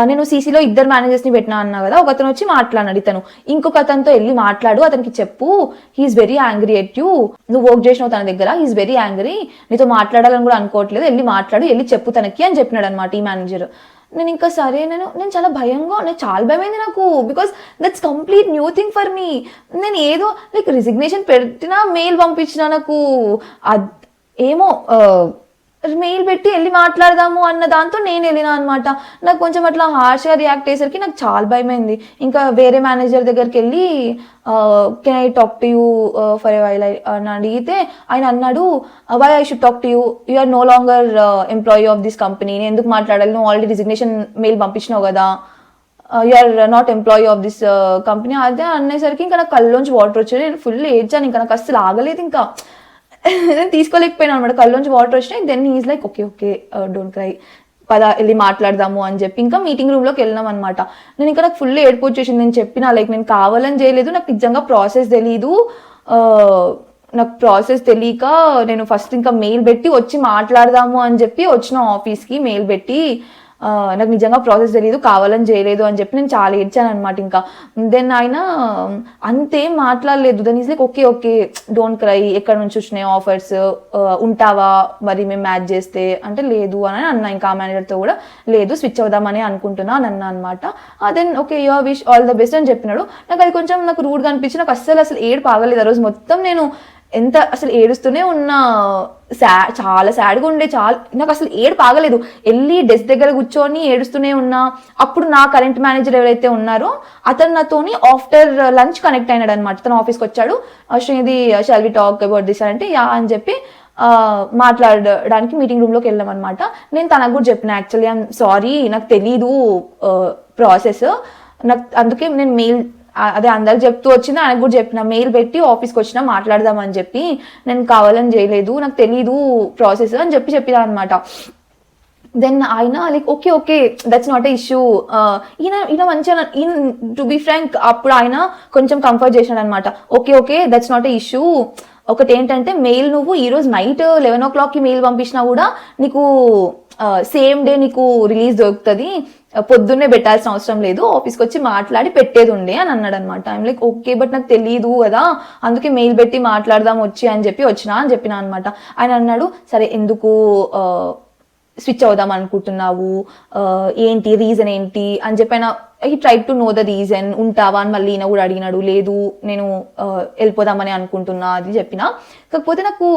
నేను సీసీలో 2 మేనేజర్స్ని పెట్టినా అన్నా కదా, ఒక అతను వచ్చి మాట్లాడినాడు, ఇతను ఇంకొక అతనితో వెళ్ళి మాట్లాడు, అతనికి చెప్పు, he's very angry at you, నువ్వు వర్క్ చేసినావు తన దగ్గర, హీఈస్ వెరీ యాంగ్రీ, నీతో మాట్లాడాలని కూడా అనుకోవట్లేదు, వెళ్ళి మాట్లాడు, వెళ్ళి చెప్పు తనకి అని చెప్పినాడు అనమాట ఈ మేనేజర్. నేను ఇంకా సరే, నేను చాలా చాలా భయమైంది నాకు, because that's complete new thing for me. నేను ఏదో లైక్ రిజిగ్నేషన్ పెట్టినా, మెయిల్ పంపించినా, నాకు ఏమో మెయిల్ పెట్టి వెళ్ళి మాట్లాడదాము అన్న దాంతో నేను వెళ్ళినా అనమాట. నాకు కొంచెం అట్లా హార్ష్గా రియాక్ట్ అయ్యేసరికి నాకు చాలా భయమైంది. ఇంకా వేరే మేనేజర్ దగ్గరికి వెళ్ళి can I talk to you for a while అని అడిగితే ఆయన అన్నాడు, why I should talk to you, you are no longer employee of this company, నేను ఎందుకు మాట్లాడాలి, నువ్వు ఆల్రెడీ రిజిగ్నేషన్ మెయిల్ పంపించినావు కదా, you are not employee of this company. అదే అనేసరికి ఇంకా నాకు కళ్ళలోంచి వాటర్ వచ్చాయి, నేను ఫుల్ ఏడ్చాను, ఇంకా నాకు అస్సలు ఆగలేదు, ఇంకా నేను తీసుకోలేకపోయినా అనమాట, కళ్ళలోంచి వాటర్ వచ్చినాయి. Then he's like okay don't cry, పద వెళ్ళి మాట్లాడదాము అని చెప్పి ఇంకా మీటింగ్ రూమ్లోకి వెళ్ళినాం అనమాట. నేను ఇంకా నాకు ఫుల్ ఏడుపు వచ్చేసింది. నేను చెప్పిన లైక్ నేను కావాలని చేయలేదు, నాకు నిజంగా ప్రాసెస్ తెలీదు, నాకు ప్రాసెస్ తెలియక నేను ఫస్ట్ ఇంకా మెయిల్ పెట్టి వచ్చి మాట్లాడదాము అని చెప్పి వచ్చిన ఆఫీస్కి మెయిల్ పెట్టి, నాకు నిజంగా ప్రాసెస్ తెలియదు, కావాలని చేయలేదు అని చెప్పి నేను చాలా ఏడ్చాను అనమాట. ఇంకా దెన్ ఆయన అంతేం మాట్లాడలేదు. Then is like okay don't cry, ఎక్కడ నుంచి వచ్చినాయి ఆఫర్స్, ఉంటావా మరి మేము మ్యాచ్ చేస్తే అంటే లేదు అని అన్నా. ఇంకా ఆ మేనేజర్తో కూడా లేదు స్విచ్ అవుదామని అనుకుంటున్నా అని అన్నా అనమాట. Then okay your wish all the best అని చెప్పినాడు. నాకు అది కొంచెం నాకు రూడ్గా అనిపించి, నాకు అస్సలు ఏడుపు ఆగలేదు ఆ రోజు మొత్తం. నేను ఎంత అసలు ఏడుస్తూనే ఉన్నా, చాలా సాడ్గా ఉండే, నాకు అసలు ఏడుపు ఆగలేదు. వెళ్ళి డెస్క్ దగ్గర కూర్చొని ఏడుస్తూనే ఉన్నా. అప్పుడు నా కరెంట్ మేనేజర్ ఎవరైతే ఉన్నారో అతను నాతోని ఆఫ్టర్ లంచ్ కనెక్ట్ అయినాడు అనమాట. తను ఆఫీస్కి వచ్చాడు, Srinidhi shall we talk about this అంటే యా అని చెప్పి మాట్లాడడానికి మీటింగ్ రూమ్లోకి వెళ్ళాం అనమాట. నేను తనకు కూడా చెప్పిన, యాక్చువల్లీ ఐఎమ్ సారీ, నాకు తెలీదు ప్రాసెస్, నాకు అందుకే నేను మెయిల్ అదే అందరికి చెప్తూ వచ్చింది, ఆయనకు కూడా చెప్పిన, మెయిల్ పెట్టి ఆఫీస్కి వచ్చినా మాట్లాడదామని చెప్పి, నేను కావాలని చేయలేదు, నాకు తెలీదు ప్రాసెస్ అని చెప్పిన అనమాట. దెన్ ఆయన like okay that's not a issue, ఈయన మంచిగా టు బి ఫ్రాంక్ అప్పుడు ఆయన కొంచెం కంఫర్ట్ చేశాడు అనమాట. Okay that's not a issue, ఒకటి ఏంటంటే మెయిల్ నువ్వు ఈరోజు నైట్ 11 o'clockకి మెయిల్ పంపించినా కూడా నీకు సేమ్ డే నీకు రిలీజ్ దొరుకుతుంది, పొద్దున్నే పెట్టాల్సిన అవసరం లేదు, ఆఫీస్కి వచ్చి మాట్లాడి పెట్టేది ఉండే అని అన్నాడు అనమాట. ఐమ్ లైక్ ఓకే బట్ నాకు తెలియదు కదా, అందుకే మెయిల్ పెట్టి మాట్లాడదాం వచ్చి అని చెప్పిన అనమాట. ఆయన అన్నాడు, సరే ఎందుకు స్విచ్ అవుదాం అనుకుంటున్నావు, ఏంటి రీజన్ ఏంటి అని చెప్పి ఆయన he try to know the reason, ఉంటావా అని మళ్ళీ ఈయన కూడా అడిగినాడు. లేదు నేను వెళ్ళిపోదామని అనుకుంటున్నా అది చెప్పిన. కాకపోతే నాకు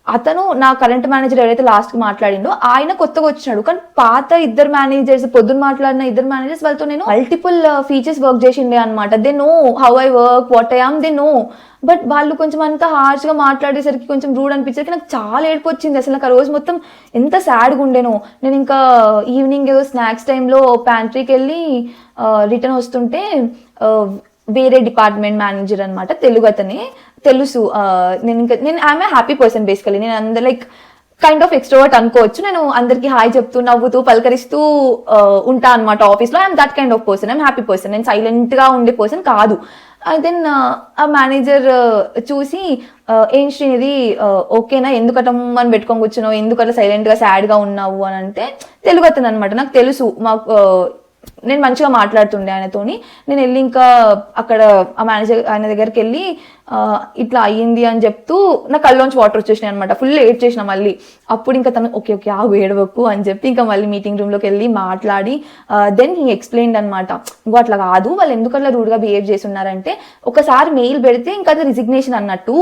అతను నా కరెంట్ మేనేజర్ ఎవరైతే లాస్ట్ కి మాట్లాడిండో ఆయన కొత్తగా వచ్చినాడు, కానీ పాత ఇద్దరు మేనేజర్స్ పొద్దున్న మాట్లాడిన ఇద్దరు మేనేజర్స్ వాళ్ళతో నేను మల్టిపుల్ ఫీచర్స్ వర్క్ చేసిండే అనమాట. They know how I work, what I am, they know. But వాళ్ళు కొంచెం అంతా హార్ష్ గా మాట్లాడేసరికి కొంచెం రూడ్ అనిపించేసరికి నాకు చాలా ఏడుపు వచ్చింది. అసలు నాకు ఆ రోజు మొత్తం ఎంత సాడ్గా ఉండేనో. నేను ఇంకా ఈవినింగ్ ఏదో స్నాక్స్ టైంలో ప్యాంట్రీకి వెళ్ళి రిటర్న్ వస్తుంటే వేరే డిపార్ట్మెంట్ మేనేజర్ అనమాట, తెలుగు అతనే, తెలుసు. నేను I'm a happy person basically. నేను అందరు లైక్ కైండ్ ఆఫ్ ఎక్స్ట్రోవర్ట్ అనుకోవచ్చు. నేను అందరికి హాయ్ చెప్తూ నవ్వుతూ పలకరిస్తూ ఉంటా అనమాట ఆఫీస్లో. I'm that kind of person, I'm happy person. నేను సైలెంట్ గా ఉండే పర్సన్ కాదు. దెన్ ఆ మేనేజర్ చూసి ఏం శ్రీనిధి ఓకేనా, ఎందుకట అని పెట్టుకొని కూర్చున్నావు, ఎందుకట్లా సైలెంట్ గా సాడ్ గా ఉన్నావు అని అంటే, తెలుగు అతను అనమాట, నాకు తెలుసు. మాకు నేను మంచిగా మాట్లాడుతుండే ఆయనతోని. నేను వెళ్ళి ఇంకా అక్కడ ఆ మేనేజర్ ఆయన దగ్గరికి వెళ్ళి ఇట్లా అయ్యింది అని చెప్తూ నా కళ్ళలోంచి వాటర్ వచ్చేసినాయి అనమాట. ఫుల్ ఏడ్ చేసిన మళ్ళీ. అప్పుడు ఇంకా తను ఓకే ఓకే ఆగు ఏడవకు అని చెప్పి ఇంకా మళ్ళీ మీటింగ్ రూమ్లోకి వెళ్ళి మాట్లాడి దెన్ హీ ఎక్స్ప్లెయిన్డ్ అనమాట, ఇంకో అట్లా కాదు, వాళ్ళు ఎందుకు అట్లా రూడ్గా బిహేవ్ చేస్తున్నారంటే, ఒకసారి మెయిల్ పెడితే ఇంకా అది రిజిగ్నేషన్ అన్నట్టు.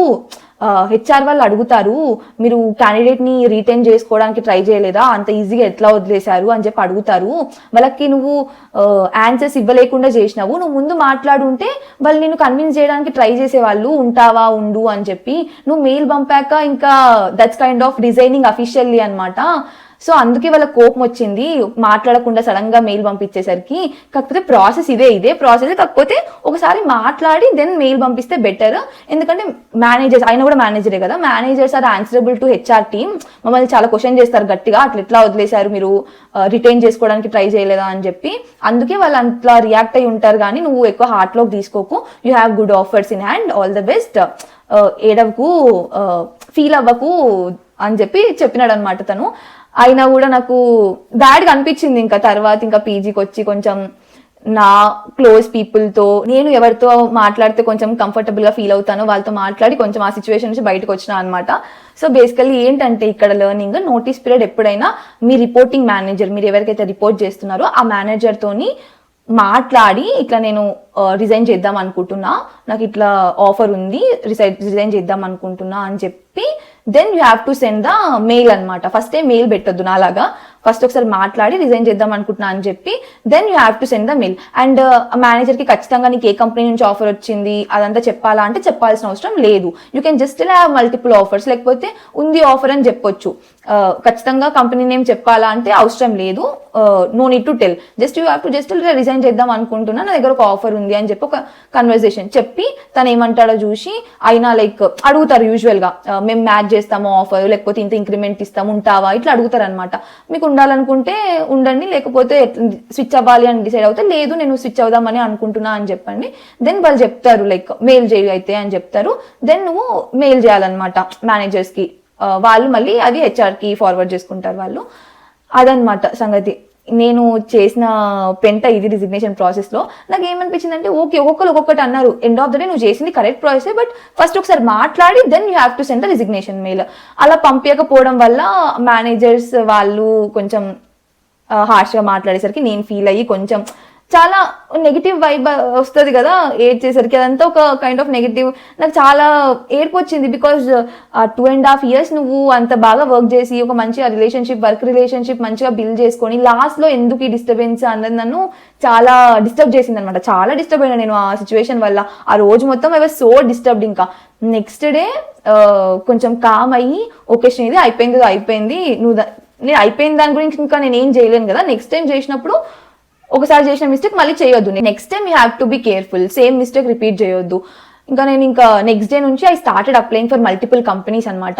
హెచ్ఆర్ వాళ్ళు అడుగుతారు, మీరు క్యాండిడేట్ ని రీటైన్ చేసుకోవడానికి ట్రై చేయలేదా, అంత ఈజీగా ఎట్లా వదిలేశారు అని చెప్పి అడుగుతారు. వాళ్ళకి నువ్వు ఆన్సర్స్ ఇవ్వలేకుండా చేసినావు, నువ్వు ముందు మాట్లాడుంటే వాళ్ళు నేను కన్విన్స్ చేయడానికి ట్రై చేసేవాళ్ళు, ఉంటావా ఉండు అని చెప్పి. నువ్వు మెయిల్ పంపాక ఇంకా that's kind of resigning officially అనమాట. సో అందుకే వాళ్ళ కోపం వచ్చింది మాట్లాడకుండా సడన్ గా మెయిల్ పంపించేసరికి. కాకపోతే ప్రాసెస్ ఇదే ప్రాసెస్, కాకపోతే ఒకసారి మాట్లాడి దెన్ మెయిల్ పంపిస్తే బెటర్. ఎందుకంటే మేనేజర్స్, ఆయన కూడా మేనేజరే కదా, managers are answerable to HR team. మమ్మల్ని చాలా క్వశ్చన్ చేస్తారు గట్టిగా, అట్లా ఎట్లా వదిలేశారు మీరు, రిటైన్ చేసుకోవడానికి ట్రై చేయలేదా అని చెప్పి. అందుకే వాళ్ళు అంతలా రియాక్ట్ అయి ఉంటారు. కానీ నువ్వు ఎక్కువ హార్ట్ లోకి తీసుకోకు, you have good offers in hand, all the best, ఏడవకు, ఫీల్ అవ్వకు అని చెప్పి చెప్పినాడు అనమాట తను. అయినా కూడా నాకు బ్యాడ్గా అనిపించింది. ఇంకా తర్వాత ఇంకా పీజీకి వచ్చి కొంచెం నా క్లోజ్ పీపుల్తో, నేను ఎవరితో మాట్లాడితే కొంచెం కంఫర్టబుల్గా ఫీల్ అవుతానో వాళ్ళతో మాట్లాడి కొంచెం ఆ సిచ్యువేషన్ నుంచి బయటకు వచ్చిన అనమాట. సో బేసికల్లీ ఏంటంటే ఇక్కడ లెర్నింగ్, నోటీస్ పీరియడ్ ఎప్పుడైనా మీ రిపోర్టింగ్ మేనేజర్, మీరు ఎవరికైతే రిపోర్ట్ చేస్తున్నారో ఆ మేనేజర్తోని మాట్లాడి ఇట్లా నేను రిజైన్ చేద్దాం అనుకుంటున్నా, నాకు ఇట్లా ఆఫర్ ఉంది, రిజైన్ చేద్దాం అనుకుంటున్నా అని చెప్పి then you have to send the mail అనమాట. ఫస్ట్ మెయిల్ పెట్టొద్దు నాలాగా, ఫస్ట్ ఒకసారి మాట్లాడి రిజైన్ చేద్దాం అనుకుంటున్నా అని చెప్పి then you have to send the mail. And manager కి ఖచ్చితంగా నీకు ఏ కంపెనీ నుంచి ఆఫర్ వచ్చింది అదంతా చెప్పాలా అంటే చెప్పాల్సిన అవసరం లేదు. You can just have multiple offers, లేకపోతే ఉంది ఆఫర్ అని చెప్పొచ్చు. ఖచ్చితంగా కంపెనీ నేమ్ చెప్పాలా అంటే అవసరం లేదు, no need to tell, just you have to just resign చేద్దాం అనుకుంటున్నా, నా దగ్గర ఒక ఆఫర్ ఉంది అని చెప్పి ఒక కన్వర్సేషన్ చెప్పి తను ఏమంటాడో చూసి, అయినా లైక్ అడుగుతారు యూజువల్ గా, మేము మ్యాచ్ చేస్తాము ఆఫర్, లేకపోతే ఇంత ఇంక్రిమెంట్ ఇస్తాము, ఉంటావా, ఇట్లా అడుగుతారు అనమాట. మీకు ఉండాలనుకుంటే ఉండండి, లేకపోతే స్విచ్ అవ్వాలి అని డిసైడ్ అవుతే లేదు నేను స్విచ్ అవుదామని అనుకుంటున్నా అని చెప్పండి. దెన్ వాళ్ళు చెప్తారు లైక్ మెయిల్ చేయి అయితే అని చెప్తారు. దెన్ నువ్వు మెయిల్ చేయాలన్నమాట మేనేజర్స్ కి, వాళ్ళు మళ్ళీ అది హెచ్ఆర్ కి ఫార్వర్డ్ చేసుకుంటారు వాళ్ళు. అదనమాట సంగతి. నేను చేసిన పెంట ఇది రిజిగ్నేషన్ ప్రాసెస్ లో. నాకు ఏమనిపించింది అంటే ఓకే ఒక్కొక్కరు ఒక్కొక్కటి అన్నారు, ఎండ్ ఆఫ్ ద డే నువ్వు చేసింది కరెక్ట్ ప్రాసెస్, బట్ ఫస్ట్ ఒకసారి మాట్లాడి then you have to send the resignation mail. అలా పంపించకపోవడం వల్ల మేనేజర్స్ వాళ్ళు కొంచెం హార్ష్గా మాట్లాడేసరికి నేను ఫీల్ అయ్యి కొంచెం చాలా నెగిటివ్ వైబ్ వస్తుంది కదా ఏడ్చేసరికి, అదంతా ఒక కైండ్ ఆఫ్ నెగిటివ్. నాకు చాలా ఏడ్పు వచ్చింది. బికాజ్ 2.5 years నువ్వు అంత బాగా వర్క్ చేసి ఒక మంచి వర్క్ రిలేషన్షిప్ మంచిగా బిల్డ్ చేసుకొని లాస్ట్ లో ఎందుకు ఈ డిస్టర్బెన్స్ అన్నది నన్ను చాలా డిస్టర్బ్ చేసింది అనమాట. చాలా డిస్టర్బ్ అయినా నేను ఆ సిచ్యువేషన్ వల్ల. ఆ రోజు మొత్తం ఐ వాజ్ సో డిస్టర్బ్డ్. ఇంకా నెక్స్ట్ డే కొంచెం కామ్ అయ్యి ఓకే శ్రీనిధి అయిపోయింది, నేను అయిపోయిన దాని గురించి ఇంకా నేను ఏం చేయలేను కదా, నెక్స్ట్ టైం చేసినప్పుడు ఒకసారి చేసిన మిస్టేక్ మళ్ళీ చేయొద్దు, next time you have to be careful, same mistake repeat చేయొద్దు. ఇంకా నేను నెక్స్ట్ డే నుంచి I started applying for multiple companies అనమాట.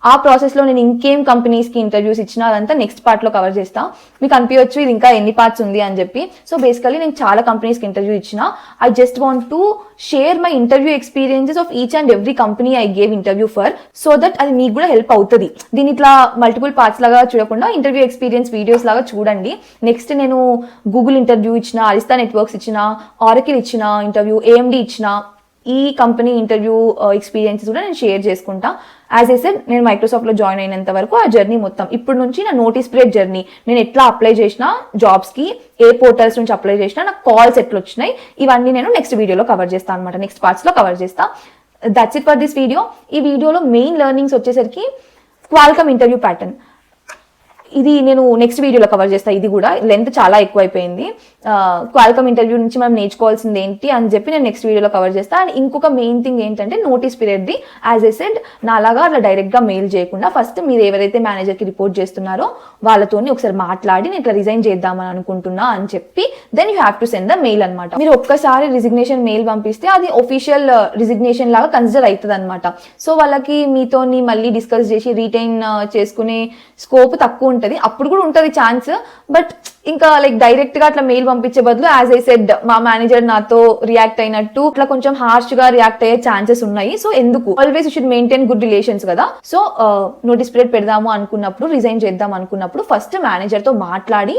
ఆ ప్రాసెస్ లో నేను ఇంకేం కంపెనీస్ కి ఇంటర్వ్యూస్ ఇచ్చినా అదంతా నెక్స్ట్ పార్ట్ లో కవర్ చేస్తా. మీకు అనిపించవచ్చు ఇది ఇంకా ఎన్ని పార్ట్స్ ఉంది అని చెప్పి. సో బేసికలీ నేను చాలా కంపెనీస్ కి ఇంటర్వ్యూ ఇచ్చిన. I just want to share my interview experiences of each and every company I gave interview for, so that అది మీకు కూడా హెల్ప్ అవుతుంది. దీని ఇట్లా మల్టిపుల్ పార్ట్స్ లాగా చూడకుండా ఇంటర్వ్యూ ఎక్స్పీరియన్స్ వీడియోస్ లాగా చూడండి. నెక్స్ట్ నేను గూగుల్ ఇంటర్వ్యూ ఇచ్చిన, అరిస్తా నెట్వర్క్స్ ఇచ్చిన, ఆరకిల్ ఇచ్చిన ఇంటర్వ్యూ, AMD ఇచ్చిన, ఈ కంపెనీ ఇంటర్వ్యూ ఎక్స్పీరియన్సెస్ కూడా నేను షేర్ చేసుకుంటా. యాజ్ ఐ సెడ్ నేను మైక్రోసాఫ్ట్లో జాయిన్ అయినంత వరకు ఆ జర్నీ మొత్తం, ఇప్పుడు నుంచి నా నోటీస్ పీరియడ్ జర్నీ, నేను ఎట్లా అప్లై చేసిన జాబ్స్కి, ఏ పోర్టల్స్ నుంచి అప్లై చేసినా, నాకు కాల్స్ ఎట్లా వచ్చినాయి, ఇవన్నీ నేను నెక్స్ట్ వీడియోలో కవర్ చేస్తాను అనమాట, నెక్స్ట్ పార్ట్స్లో కవర్ చేస్తా. That's it for this video. ఈ వీడియోలో మెయిన్ లెర్నింగ్స్ వచ్చేసరికి క్వాల్కమ్ ఇంటర్వ్యూ ప్యాటర్న్, ఇది నేను నెక్స్ట్ వీడియోలో కవర్ చేస్తాను. ఇది కూడా లెంత్ చాలా ఎక్కువ అయిపోయింది. క్వాల్కమ్ ఇంటర్వ్యూ నుంచి మనం నేర్చుకోవాల్సింది ఏంటి అని చెప్పి నేను నెక్స్ట్ వీడియోలో కవర్ చేస్తాను. అండ్ ఇంకొక మెయిన్ థింగ్ ఏంటంటే నోటీస్ పీరియడ్ది. యాజ్ ఐ సెడ్, నాలాగా అట్లా డైరెక్ట్గా మెయిల్ చేయకుండా ఫస్ట్ మీరు ఎవరైతే మేనేజర్కి రిపోర్ట్ చేస్తున్నారో వాళ్ళతోని ఒకసారి మాట్లాడి నేను ఇట్లా రిజైన్ చేద్దామని అనుకుంటున్నా అని చెప్పి then you have to send the mail అనమాట. మీరు ఒక్కసారి రిజిగ్నేషన్ మెయిల్ పంపిస్తే అది ఒఫీషియల్ రిజిగ్నేషన్ లాగా కన్సిడర్ అవుతుంది అనమాట. సో వాళ్ళకి మీతోని మళ్ళీ డిస్కస్ చేసి రీటైన్ చేసుకునే స్కోప్ తక్కువ ఉంటుంది. అప్పుడు కూడా ఉంటుంది ఛాన్స్, బట్ ఇంకా లైక్ డైరెక్ట్ గా అట్లా మెయిల్ పంపించే బదులు యాజ్ ఐ సెడ్ మా మేనేజర్ నాతో రియాక్ట్ అయినట్టు అట్లా కొంచెం హార్ష్ గా రియాక్ట్ అయ్యే ఛాన్సెస్ ఉన్నాయి. సో ఎందుకు, always you should maintain good relations కదా. సో నోటీస్ పీరియడ్ పెడదాము అనుకున్నప్పుడు, రిజైన్ చేద్దాం అనుకున్నప్పుడు ఫస్ట్ మేనేజర్ తో మాట్లాడి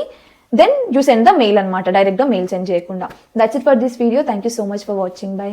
then you send the mail అనమాట, డైరెక్ట్ గా మెయిల్ సెండ్ చేయకుండా. That's it for this video. Thank you so much for watching. By.